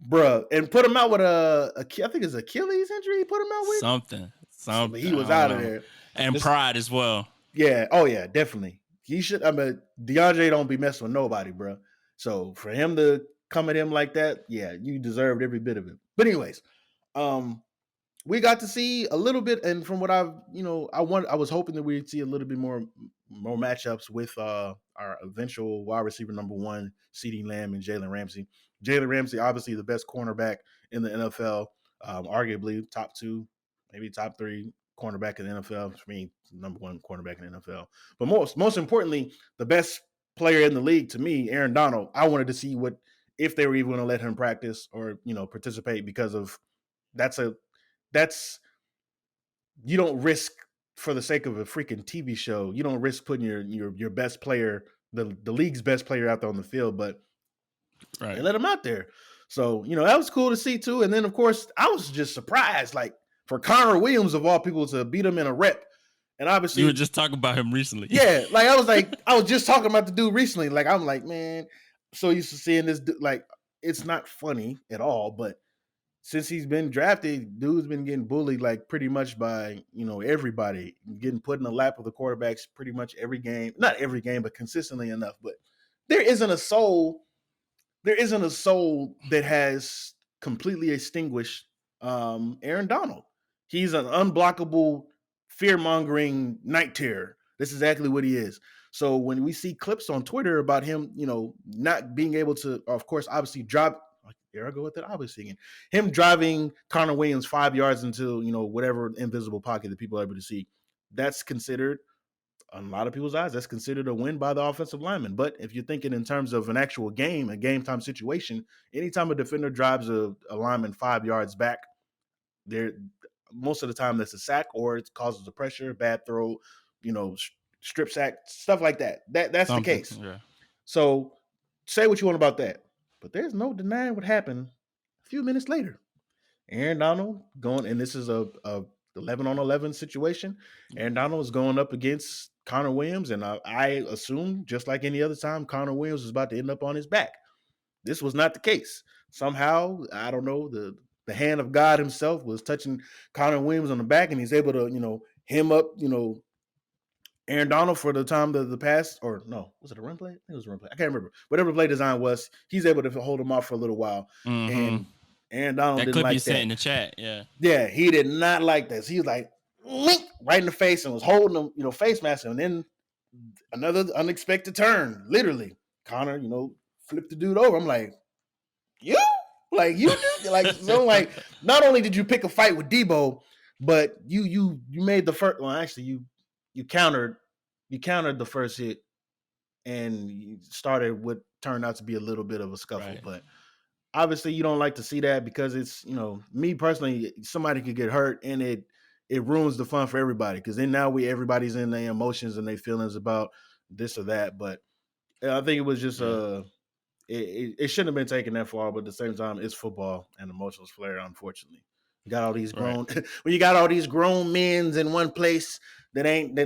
Bruh. And put him out with I think it's Achilles injury he put him out with? Something. So he was out of there. And pride as well. Yeah. Oh, yeah, definitely. He should. I mean, DeAndre don't be messing with nobody, bro. So for him to come at him like that, yeah, you deserved every bit of it. But anyways, we got to see a little bit, and from what I've, I was hoping that we'd see a little bit more matchups with our eventual wide receiver number 1, CeeDee Lamb and Jalen Ramsey. Jalen Ramsey, obviously the best cornerback in the NFL, arguably top 2, maybe top 3 cornerback in the NFL. For me, number 1 cornerback in the NFL. But most importantly, the best player in the league to me, Aaron Donald. I wanted to see if they were even going to let him practice or participate, because of that's you don't risk, for the sake of a freaking TV show, you don't risk putting your best player, the league's best player, out there on the field, but they let him out there. So, that was cool to see too. And then of course I was just surprised, like, for Connor Williams of all people to beat him in a rep. And obviously you were just talking about him recently. Yeah. Like I was just talking about the dude recently. Like, I'm like, man, so used to seeing this, like, it's not funny at all, but since he's been drafted, dude's been getting bullied, like, pretty much by, everybody, getting put in the lap of the quarterbacks pretty much every game. Not every game, but consistently enough. But there isn't a soul that has completely extinguished Aaron Donald. He's an unblockable, fear-mongering night terror. That's exactly what he is. So when we see clips on Twitter about him, not being able to, of course, obviously drop. Here I go with that. Obviously, again, him driving Connor Williams 5 yards into whatever invisible pocket that people are able to see. That's considered, on a lot of people's eyes, that's considered a win by the offensive lineman. But if you're thinking in terms of an actual game, a game time situation, anytime a defender drives a lineman 5 yards back, there most of the time that's a sack, or it causes a pressure, bad throw, strip sack, stuff like that. That's the case. Yeah. So say what you want about that, but there's no denying what happened a few minutes later. Aaron Donald going, and this is a 11-on-11 situation. Aaron Donald is going up against Connor Williams, and I assume, just like any other time, Connor Williams was about to end up on his back. This was not the case. Somehow, I don't know, the hand of God himself was touching Connor Williams on the back, and he's able to, hem up, Aaron Donald for the time the pass, or no, was it a run play? I think it was a run play. I can't remember. Whatever play design was, he's able to hold him off for a little while. Mm-hmm. And Aaron Donald didn't like that. That clip you sent in the chat, yeah. Yeah, he did not like this. He was like, right in the face, and was holding him, face mask. And then another unexpected turn, literally. Connor, flipped the dude over. I'm like, you? Like, you do? Like, so, like, not only did you pick a fight with Debo, but you made the first, well, actually, you countered the first hit, and you started what turned out to be a little bit of a scuffle. Right. But obviously you don't like to see that, because it's, me personally, somebody could get hurt, and it ruins the fun for everybody, because then now everybody's in their emotions and their feelings about this or that. But I think it was just it shouldn't have been taken that far, but at the same time, it's football and emotions flare, unfortunately. You got all these grown when you got all these grown men in one place that ain't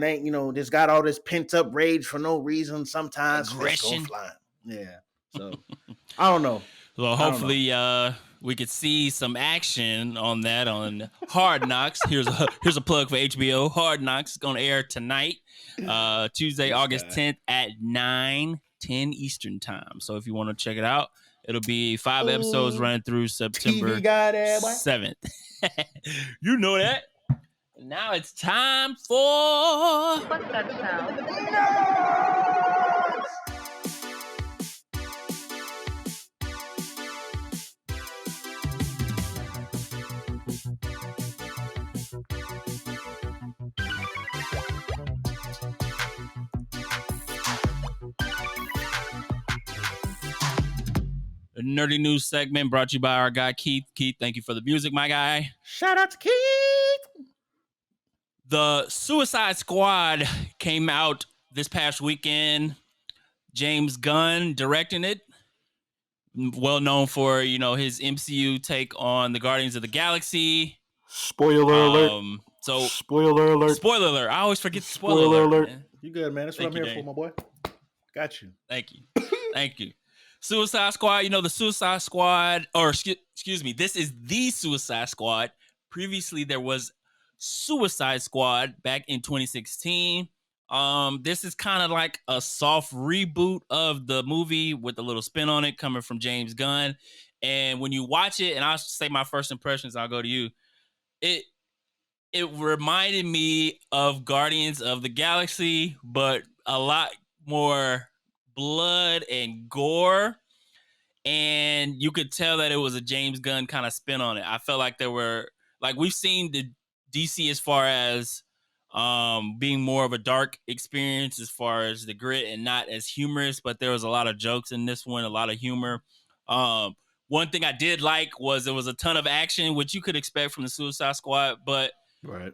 just got all this pent up rage for no reason. Sometimes aggression flying. Yeah. So I don't know. Well, hopefully we could see some action on that on Hard Knocks. Here's a plug for HBO. Hard Knocks is going to air tonight, Tuesday, August 10th at 9:10 Eastern time. So if you want to check it out, it'll be 5 episodes running through September 7th. You know that. Now it's time for... What's that sound? A nerdy news segment brought to you by our guy Keith. Keith, thank you for the music, my guy. Shout out to Keith. The Suicide Squad came out this past weekend. James Gunn directing it. Well known for, his MCU take on the Guardians of the Galaxy. Spoiler alert. Spoiler alert. Spoiler alert. I always forget the spoiler alert. You good, man. That's what I'm here for, my boy. Got you. Thank you. Thank you. Suicide Squad, you know, the Suicide Squad, or excuse me, this is the Suicide Squad. Previously, there was Suicide Squad back in 2016. This is kind of like a soft reboot of the movie with a little spin on it coming from James Gunn. And when you watch it, and I'll say my first impressions, I'll go to you. It reminded me of Guardians of the Galaxy, but a lot more blood and gore. And you could tell that it was a James Gunn kind of spin on it. I felt like there were, like, we've seen the DC as far as being more of a dark experience as far as the grit and not as humorous, but there was a lot of jokes in this one, a lot of humor. One thing I did like was there was a ton of action, which you could expect from the Suicide Squad, but right.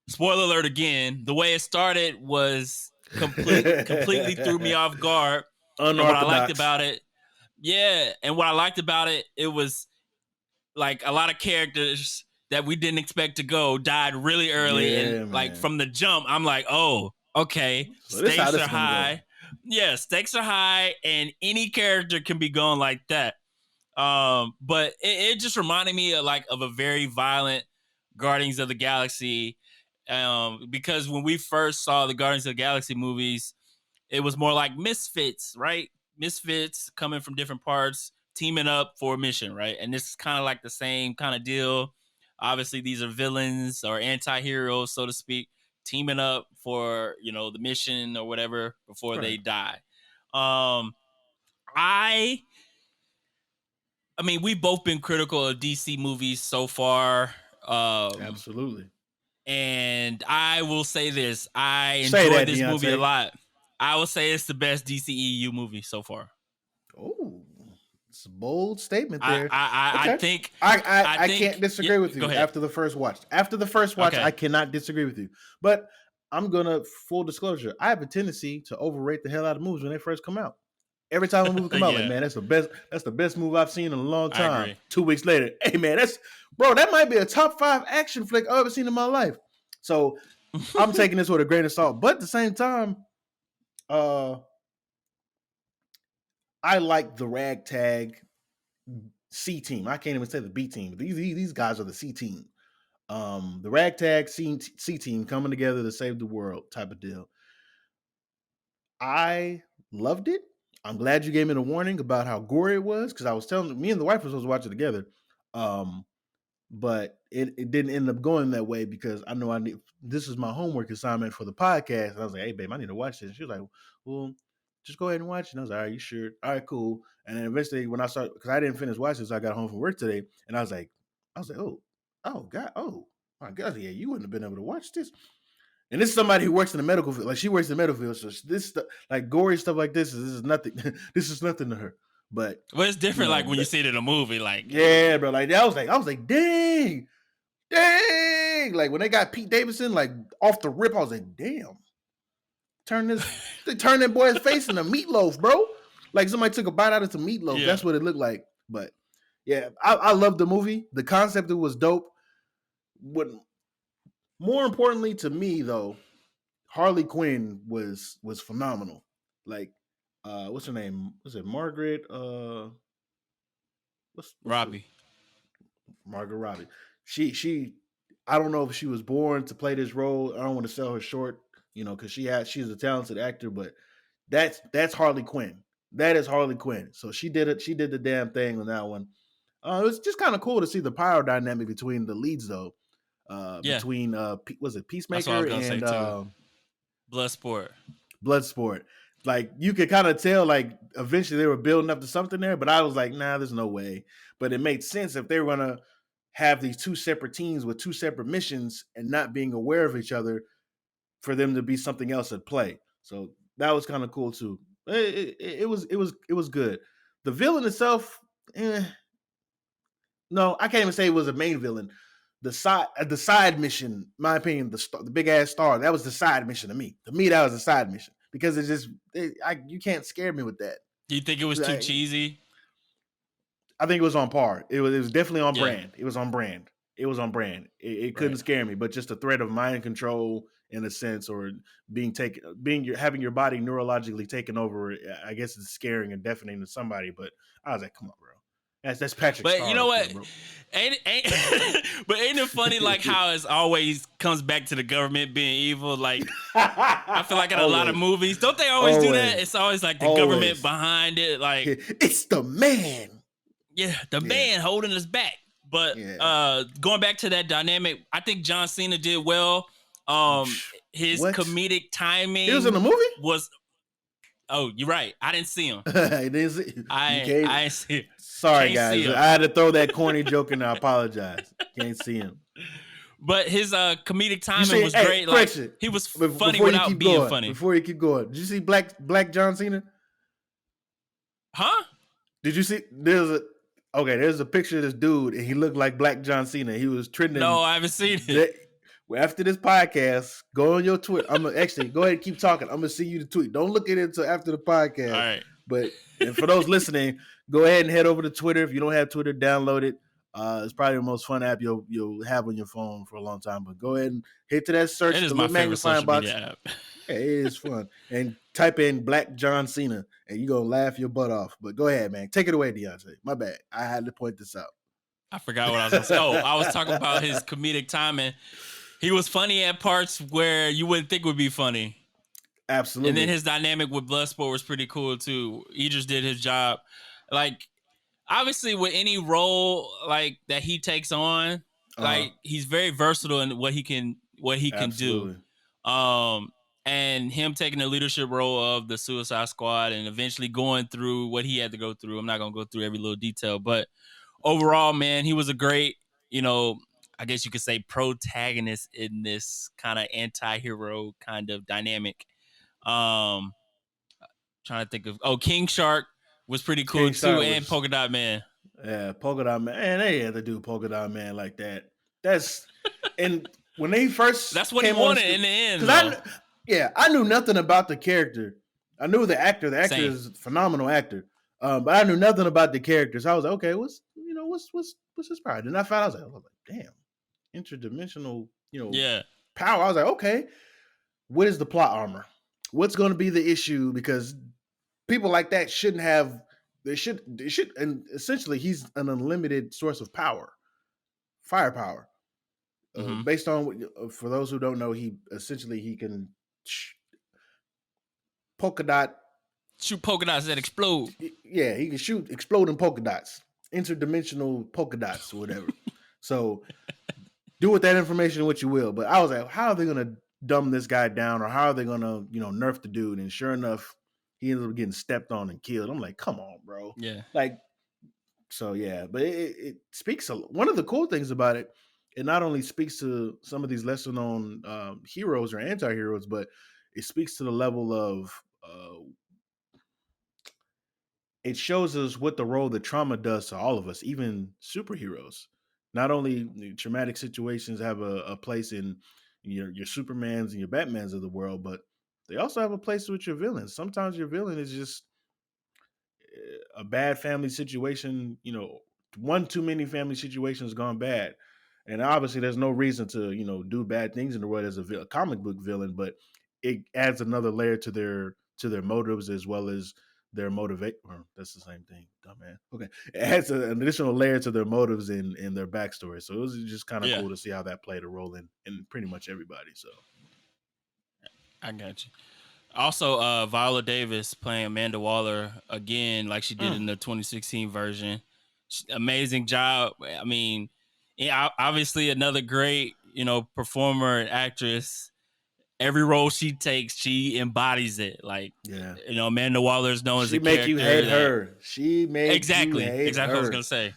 Spoiler alert again, the way it started was completely threw me off guard. Unorthodox. And what I liked about it, and what I liked about it, it was like a lot of characters that we didn't expect to go died really early. And like from the jump, I'm like, oh, okay, so stakes are high. Yeah, stakes are high, and any character can be going like that. But it just reminded me of a very violent Guardians of the Galaxy. Because when we first saw the Guardians of the Galaxy movies, it was more like misfits, right? Misfits coming from different parts, teaming up for a mission, right? And this is kind of like the same kind of deal. Obviously, these are villains or anti-heroes, so to speak, teaming up for, the mission or whatever before they die. I mean, we've both been critical of DC movies so far. Absolutely. And I will say this. I enjoyed this Deonte. movie a lot. I will say it's the best DCEU movie so far. Oh, it's a bold statement there. I think I can't disagree with you after the first watch. After the first watch, I cannot disagree with you. But I'm gonna, full disclosure, I have a tendency to overrate the hell out of movies when they first come out. Every time a movie come out, like, man, that's the best movie I've seen in a long time. 2 weeks later, hey man, that might be a top 5 action flick I've ever seen in my life. So I'm taking this with a grain of salt. But at the same time, I like the ragtag C team. I can't even say the B team. These guys are the C team. The ragtag C team coming together to save the world type of deal. I loved it. I'm glad you gave me the warning about how gory it was, because I was telling me and the wife were supposed to watch it together. But it didn't end up going that way, because I know this is my homework assignment for the podcast. And I was like, hey, babe, I need to watch this. And she was like, well, just go ahead and watch it. And I was like, all right, you sure? All right, cool. And then eventually when I started, because I didn't finish watching, so I got home from work today, and I was like, oh, God, oh, my God, yeah, you wouldn't have been able to watch this. And this is somebody who works in the medical field. Like, she works in the medical field, so this stuff, like gory stuff like this is nothing. This is nothing to her. But it's different, like when you see it in a movie, like, yeah, bro. Like, I was like, dang. Like when they got Pete Davidson like off the rip, I was like, damn. They turned that boy's face into meatloaf, bro. Like somebody took a bite out of some meatloaf. Yeah. That's what it looked like. But yeah, I love the movie. The concept, it was dope. What more importantly to me though, Harley Quinn was phenomenal. Like, what's her name? Was it Margaret? What's Robbie? Margaret Robbie. She. I don't know if she was born to play this role. I don't want to sell her short, because she's a talented actor. But that's Harley Quinn. That is Harley Quinn. So she did it. She did the damn thing on that one. It was just kind of cool to see the power dynamic between the leads though. Between was it Peacemaker and Bloodsport. Like you could kind of tell, like eventually they were building up to something there, but I was like, nah, there's no way. But it made sense if they were gonna have these two separate teams with two separate missions and not being aware of each other, for them to be something else at play. So that was kind of cool too. It was good. The villain itself, no, I can't even say it was a main villain. The side mission, my opinion, the big ass star, that was the side mission to me. To me, that was a side mission, because it's just you can't scare me with that. Do you think it was too cheesy? I think it was on par. It was definitely on brand. It was on brand. it was on brand. It couldn't scare me, but just the threat of mind control in a sense, or having your body neurologically taken over. I guess it's scaring and deafening to somebody. But I was like, come on, bro. That's Patrick But Star you know right what? there, bro. But ain't it funny like how it always comes back to the government being evil? Like I feel like in a lot of movies, don't they always do that? It's always like the government behind it. Like it's the man. Yeah, the man holding us back. But going back to that dynamic, I think John Cena did well. His comedic timing. He was in the movie? Oh, you're right. I didn't see him. I didn't see him. Sorry, guys. I had to throw that corny joke in. I apologize. Can't see him. But his comedic timing was great. Like he was funny without being funny. Before you keep going, did you see Black John Cena? Huh? Did you see? There's a picture of this dude, and he looked like Black John Cena. He was trending. No, I haven't seen it. After this podcast, go on your Twitter. I'm gonna actually go ahead and keep talking. I'm gonna see you the tweet. Don't look at it until after the podcast. All right. But for those listening, go ahead and head over to Twitter. If you don't have Twitter, download it. It's probably the most fun app you'll have on your phone for a long time. But go ahead and hit to that search. It is my favorite social media app. Yeah, it is fun. And type in Black John Cena, and you're gonna laugh your butt off. But go ahead, man. Take it away, Deonte. My bad. I had to point this out. I forgot what I was gonna say. Oh, I was talking about his comedic timing. He was funny at parts where you wouldn't think would be funny. Absolutely. And then his dynamic with Bloodsport was pretty cool too. He just did his job. Like, obviously with any role like that he takes on, like he's very versatile in what he can do. And him taking the leadership role of the Suicide Squad and eventually going through what he had to go through. I'm not gonna go through every little detail, but overall, man, he was a great, I guess you could say protagonist in this kind of anti-hero kind of dynamic. Trying to think of King Shark was pretty cool too, and Polka Dot Man. Yeah, Polka Dot Man. And they had to do Polka Dot Man like that. And when they first that's what he wanted in the end. I knew nothing about the character. I knew the actor. The actor is a phenomenal actor. But I knew nothing about the characters. So I was like, okay, what's his power? Then I found out, I was like, damn. Interdimensional, power. I was like, okay, what is the plot armor? What's going to be the issue? Because people like that shouldn't have. They should, and essentially, he's an unlimited source of power, firepower. Based on for those who don't know, he can shoot polka dots that explode. Yeah, he can shoot exploding polka dots, interdimensional polka dots, or whatever. So. Do with that information what you will. But I was like, how are they going to dumb this guy down, or how are they going to, nerf the dude? And sure enough, he ended up getting stepped on and killed. I'm like, come on, bro. Yeah. So yeah, but it speaks. One of the cool things about it, it not only speaks to some of these lesser known heroes or anti-heroes, but it speaks to the level of, it shows us what the role that trauma does to all of us, even superheroes. Not only traumatic situations have a place in your Supermans and your Batmans of the world, but they also have a place with your villains. Sometimes your villain is just a bad family situation, one too many family situations gone bad. And obviously there's no reason to, do bad things in the world as a comic book villain, but it adds another layer to their motives as well as their motivate. That's the same thing, dumbass. Okay, it adds an additional layer to their motives and their backstory. So it was just kind of cool to see how that played a role in pretty much everybody. So I got you. Also, Viola Davis playing Amanda Waller again, like she did in the 2016 version. Amazing job. I mean, obviously another great, performer and actress. Every role she takes, she embodies it. Like, Amanda Waller is known as a character. She make you hate her. She made exactly you hate exactly her. what I was gonna say.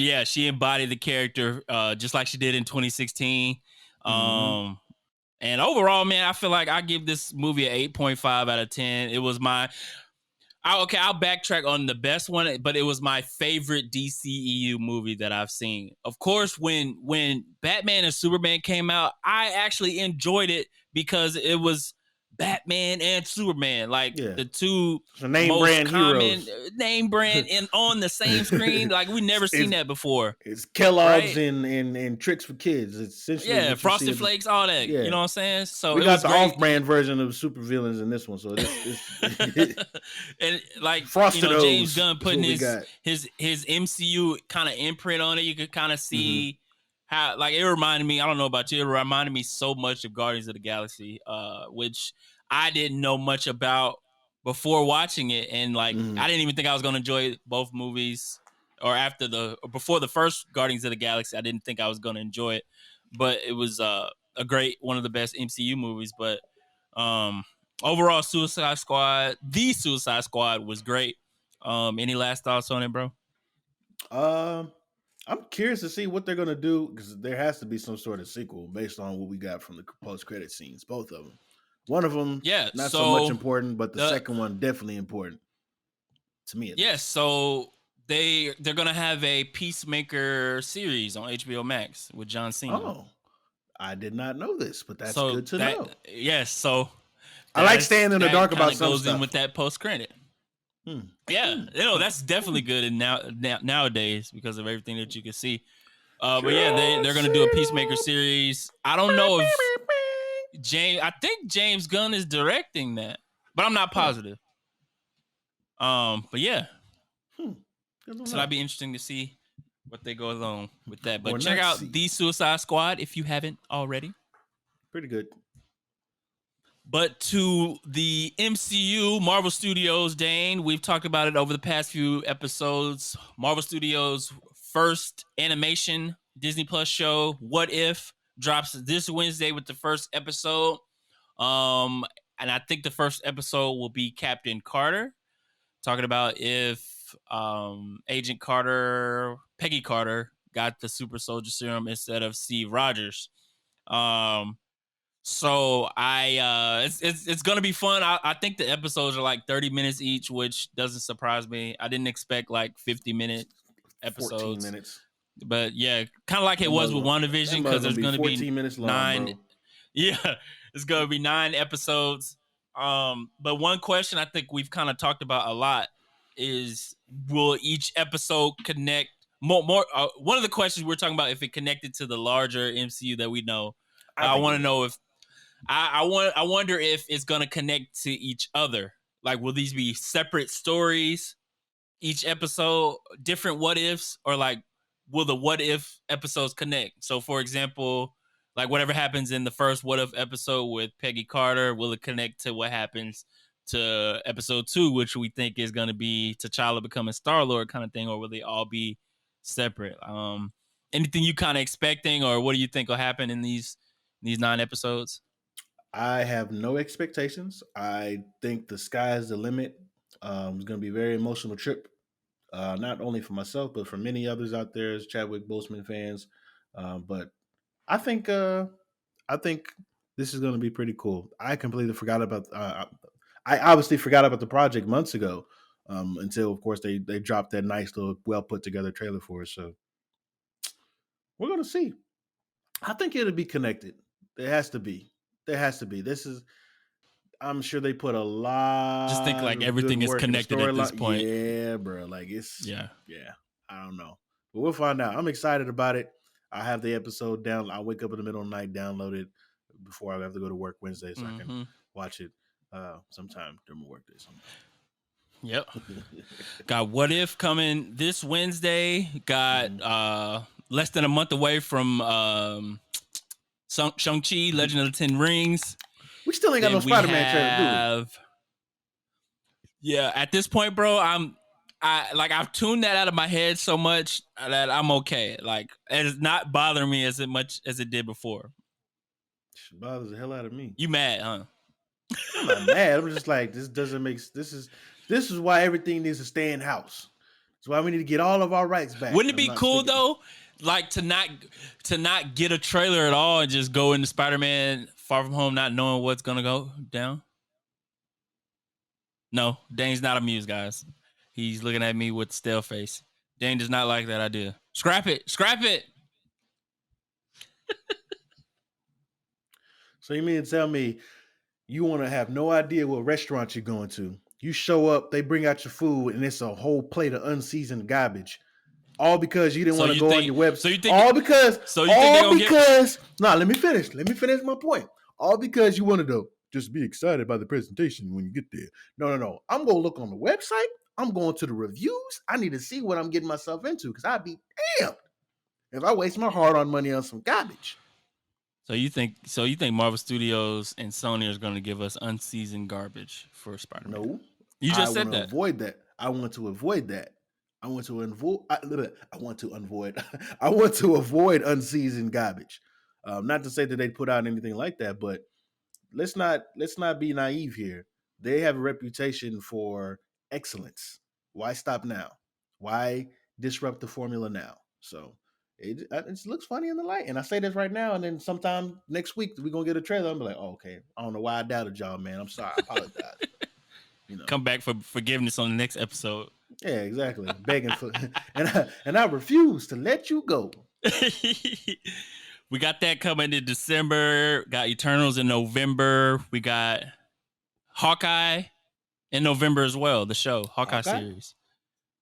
Yeah. She embodied the character just like she did in 2016. And overall, man, I feel like I give this movie an 8.5 out of 10. It was I'll backtrack on the best one, but it was my favorite DCEU movie that I've seen. Of course, when Batman and Superman came out, I actually enjoyed it because it was Batman and Superman, like the two name most brand common heroes. name brand and on the same screen. Like we never seen that before. It's Kellogg's and Tricks for Kids. It's essentially what Frosted you see Flakes, all that. Yeah. You know what I'm saying? So we got the off-brand version of supervillains in this one. So it's and like Frosted James Gunn putting his MCU kind of imprint on it. You could kind of see how, like, it reminded me. I don't know about you. It reminded me so much of Guardians of the Galaxy, which I didn't know much about before watching it, and like I didn't even think I was gonna enjoy both movies. Or before the first Guardians of the Galaxy, I didn't think I was gonna enjoy it, but it was a great, one of the best MCU movies. But overall, the Suicide Squad was great. Any last thoughts on it, bro? I'm curious to see what they're gonna do, because there has to be some sort of sequel based on what we got from the post-credit scenes. Both of them. One of them, not so much important, but the second one definitely important to me. Yes, so they're gonna have a Peacemaker series on HBO Max with John Cena. Oh, I did not know this, but that's good to know. Yes, so I like staying in the dark about some goes stuff. In with that post credit. Yeah, that's definitely good in nowadays because of everything that you can see. But yeah, they're gonna do a Peacemaker series. I don't know if I think James Gunn is directing that, but I'm not positive. But yeah, so that'd be interesting to see what they go along with that. But check out The Suicide Squad if you haven't already. Pretty good. But to the MCU, Marvel Studios, Dane, we've talked about it over the past few episodes. Marvel Studios' first animation Disney Plus show, What If, drops this Wednesday with the first episode. And I think the first episode will be Captain Carter, talking about if Agent Carter, Peggy Carter, got the super soldier serum instead of Steve Rogers. So it's gonna be fun. I think the episodes are like 30 minutes each, which doesn't surprise me. I didn't expect like 50-minute episodes. 14 minutes. But yeah, kind of like it was with WandaVision, because there's gonna be 14 minutes long, 9. bro. Yeah, it's gonna be 9 episodes. But one question I think we've kind of talked about a lot is, will each episode connect more? One of the questions we're talking about, if it connected to the larger MCU that we know. I want to know if I wonder if it's gonna connect to each other. Like, will these be separate stories, each episode, different what ifs, or like, will the what if episodes connect? So, for example, like whatever happens in the first what if episode with Peggy Carter, will it connect to what happens to episode 2, which we think is gonna be T'Challa becoming Star-Lord kind of thing, or will they all be separate? Anything you kind of expecting, or what do you think will happen in these 9 episodes? I have no expectations. I think the sky is the limit. It's going to be a very emotional trip, not only for myself, but for many others out there as Chadwick Boseman fans. But I think this is going to be pretty cool. I completely forgot about. I obviously forgot about the project months ago, until of course they dropped that nice little well put together trailer for us. So we're going to see. I think it'll be connected. There has to be. I'm sure they put a lot. Just think like everything is connected at this point. Yeah, bro. Like yeah. I don't know, but we'll find out. I'm excited about it. I have the episode down. I wake up in the middle of the night, download it before I have to go to work Wednesday, so I can watch it sometime during my work day. Yep. Got What If coming this Wednesday. Got less than a month away from Shang-Chi, Legend of the Ten Rings. We still ain't got no Spider-Man trailer, do we? Yeah, at this point, bro, I've tuned that out of my head so much that I'm okay. Like, it's not bothering me as much as it did before. It bothers the hell out of me. You mad, huh? I'm not mad. I'm just like, this doesn't make. This is why everything needs to stay in house. That's why we need to get all of our rights back. Wouldn't it be cool though, like to not get a trailer at all and just go into Spider-Man Far From Home not knowing what's gonna go down? No, Dane's not amused, guys. He's looking at me with stale face. Dane does not like that idea. Scrap it. So you mean to tell me You want to have no idea what restaurant you're going to. You show up, they bring out your food, and it's a whole plate of unseasoned garbage. All because you didn't want to go on your website. They gonna get? Nah, let me finish. Let me finish my point. All because you wanted to just be excited by the presentation when you get there. No. I'm gonna look on the website. I'm going to the reviews. I need to see what I'm getting myself into because I'd be damned if I waste my hard-earned money on some garbage. So you think Marvel Studios and Sony is going to give us unseasoned garbage for Spider-Man? No, you just said that. Avoid that. I want to avoid that. I want to avoid unseasoned garbage. Not to say that they put out anything like that, but let's not be naive here. They have a reputation for excellence. Why stop now? Why disrupt the formula now? So it looks funny in the light. And I say this right now, and then sometime next week we're gonna get a trailer. I'm like, oh, okay. I don't know why I doubted y'all, man. I'm sorry. I apologize. Come back for forgiveness on the next episode. Yeah, exactly. Begging for and I refuse to let you go. We got that coming in December. Got Eternals in November. We got Hawkeye in November as well. The show Hawkeye series.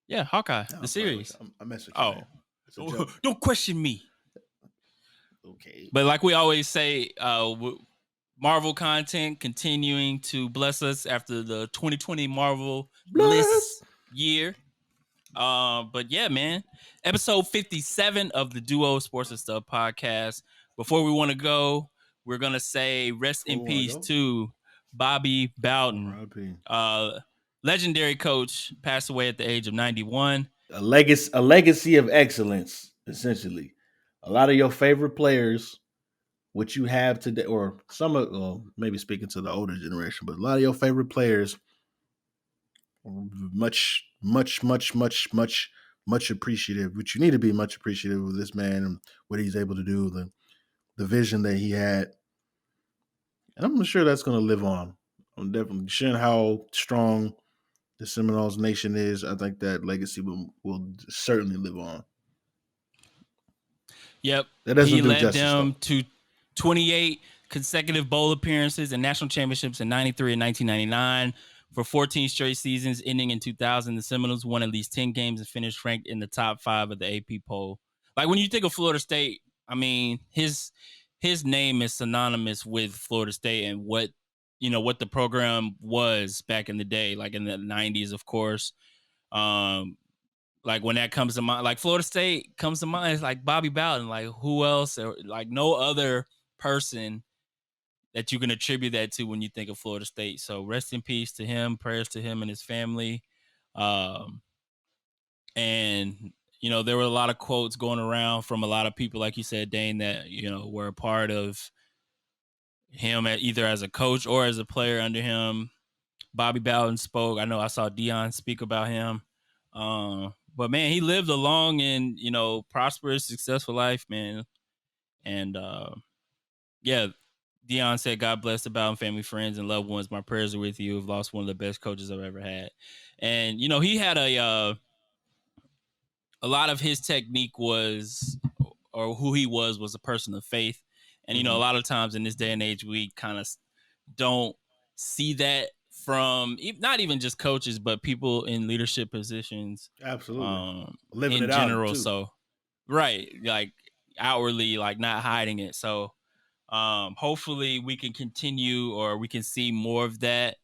Yeah, Hawkeye, the series. I mess with you. Oh, don't question me. Okay. But like we always say, Marvel content continuing to bless us after the 2020 Marvel list year. But yeah, man, episode 57 of the Duo Sports and Stuff podcast. Before we want to go, we're gonna say rest in peace to Bobby Bowden. Legendary coach, passed away at the age of 91. A legacy of excellence, essentially. A lot of your favorite players, which you have today, or some of, maybe speaking to the older generation, but a lot of your favorite players, much appreciative. Which you need to be much appreciative of this man and what he's able to do, the vision that he had, and I'm sure that's going to live on. I'm definitely sharing how strong the Seminoles nation is. I think that legacy will certainly live on. Yep. That doesn't he do led justice, them though. to 28 consecutive bowl appearances and national championships in 93 and 1999. For 14 straight seasons, ending in 2000, the Seminoles won at least 10 games and finished ranked in the top 5 of the AP poll. Like when you think of Florida State, I mean, his name is synonymous with Florida State and what the program was back in the day, like in the 90s, of course. Like when that comes to mind, like Florida State comes to mind, it's like Bobby Bowden. Like who else, or like no other person that you can attribute that to when you think of Florida State. So rest in peace to him. Prayers to him and his family. And there were a lot of quotes going around from a lot of people, like you said, Dane, that were a part of him either as a coach or as a player under him. Bobby Bowden spoke. I know I saw Deion speak about him. But man, he lived a long and prosperous, successful life, man. And yeah, Deion said, "God bless the Bowden family, friends, and loved ones. My prayers are with you. I've lost one of the best coaches I've ever had." And he had a lot of his technique was, or who he was a person of faith. And a lot of times in this day and age, we kind of don't see that from not even just coaches, but people in leadership positions. Absolutely. Living in general. So, right. Like outwardly, like not hiding it. So, hopefully we can continue, or we can see more of that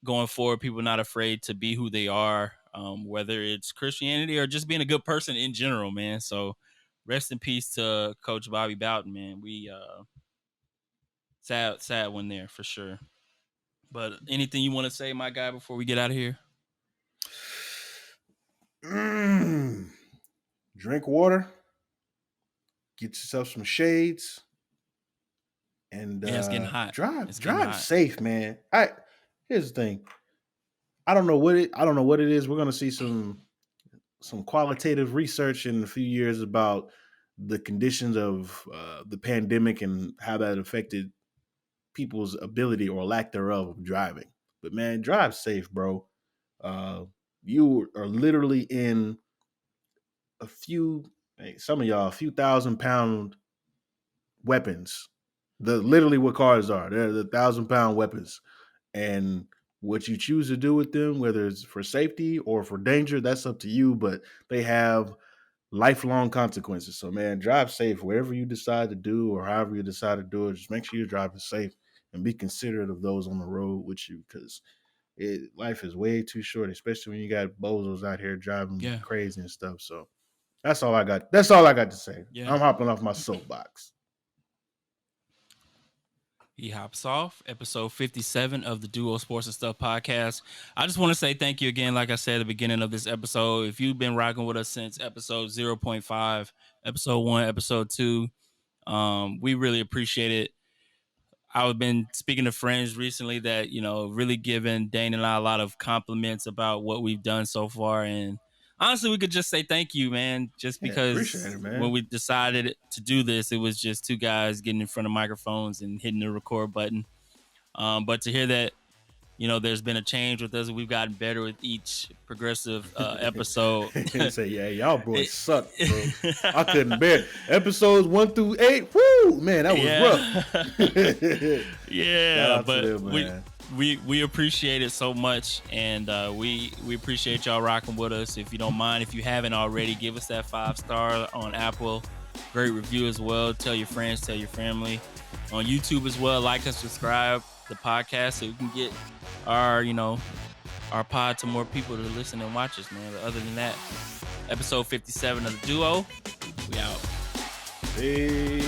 going forward. People not afraid to be who they are, whether it's Christianity or just being a good person in general, man. So rest in peace to Coach Bobby Bowden, man. We, sad one there for sure. But anything you want to say, my guy, before we get out of here? Drink water. Get yourself some shades. And it's getting hot. Drive safe, man. Here's the thing. I don't know what it is. We're gonna see some qualitative research in a few years about the conditions of the pandemic and how that affected people's ability or lack thereof of driving. But man, drive safe, bro. You are literally in some of y'all, a few 1,000-pound weapons literally what cars are. They're the 1,000-pound weapons, and what you choose to do with them, whether it's for safety or for danger, that's up to you. But they have lifelong consequences. So, man, drive safe wherever you decide to do or however you decide to do it. Just make sure you're driving safe and be considerate of those on the road with you, because life is way too short, especially when you got bozos out here driving crazy and stuff. So that's all I got. That's all I got to say. Yeah. I'm hopping off my soapbox. He hops off. Episode 57 of the Duo Sports and Stuff podcast. I just want to say thank you again. Like I said at the beginning of this episode, if you've been rocking with us since episode 0.5, episode 1, episode 2, we really appreciate it. I've been speaking to friends recently that, really giving Dane and I a lot of compliments about what we've done so far. And honestly, we could just say thank you, man, just because when we decided to do this, it was just two guys getting in front of microphones and hitting the record button. But to hear that, there's been a change with us. We've gotten better with each progressive episode. Say, yeah, y'all boys suck, bro. I couldn't bear it. Episodes 1 through 8. Woo, man, that was rough. Yeah, but them, we appreciate it so much, and we appreciate y'all rocking with us. If you don't mind, if you haven't already, give us that 5-star on Apple. Great review as well. Tell your friends, tell your family. On YouTube as well, like and subscribe the podcast so we can get our pod to more people to listen and watch us, man. But other than that, episode 57 of the Duo, we out. Peace.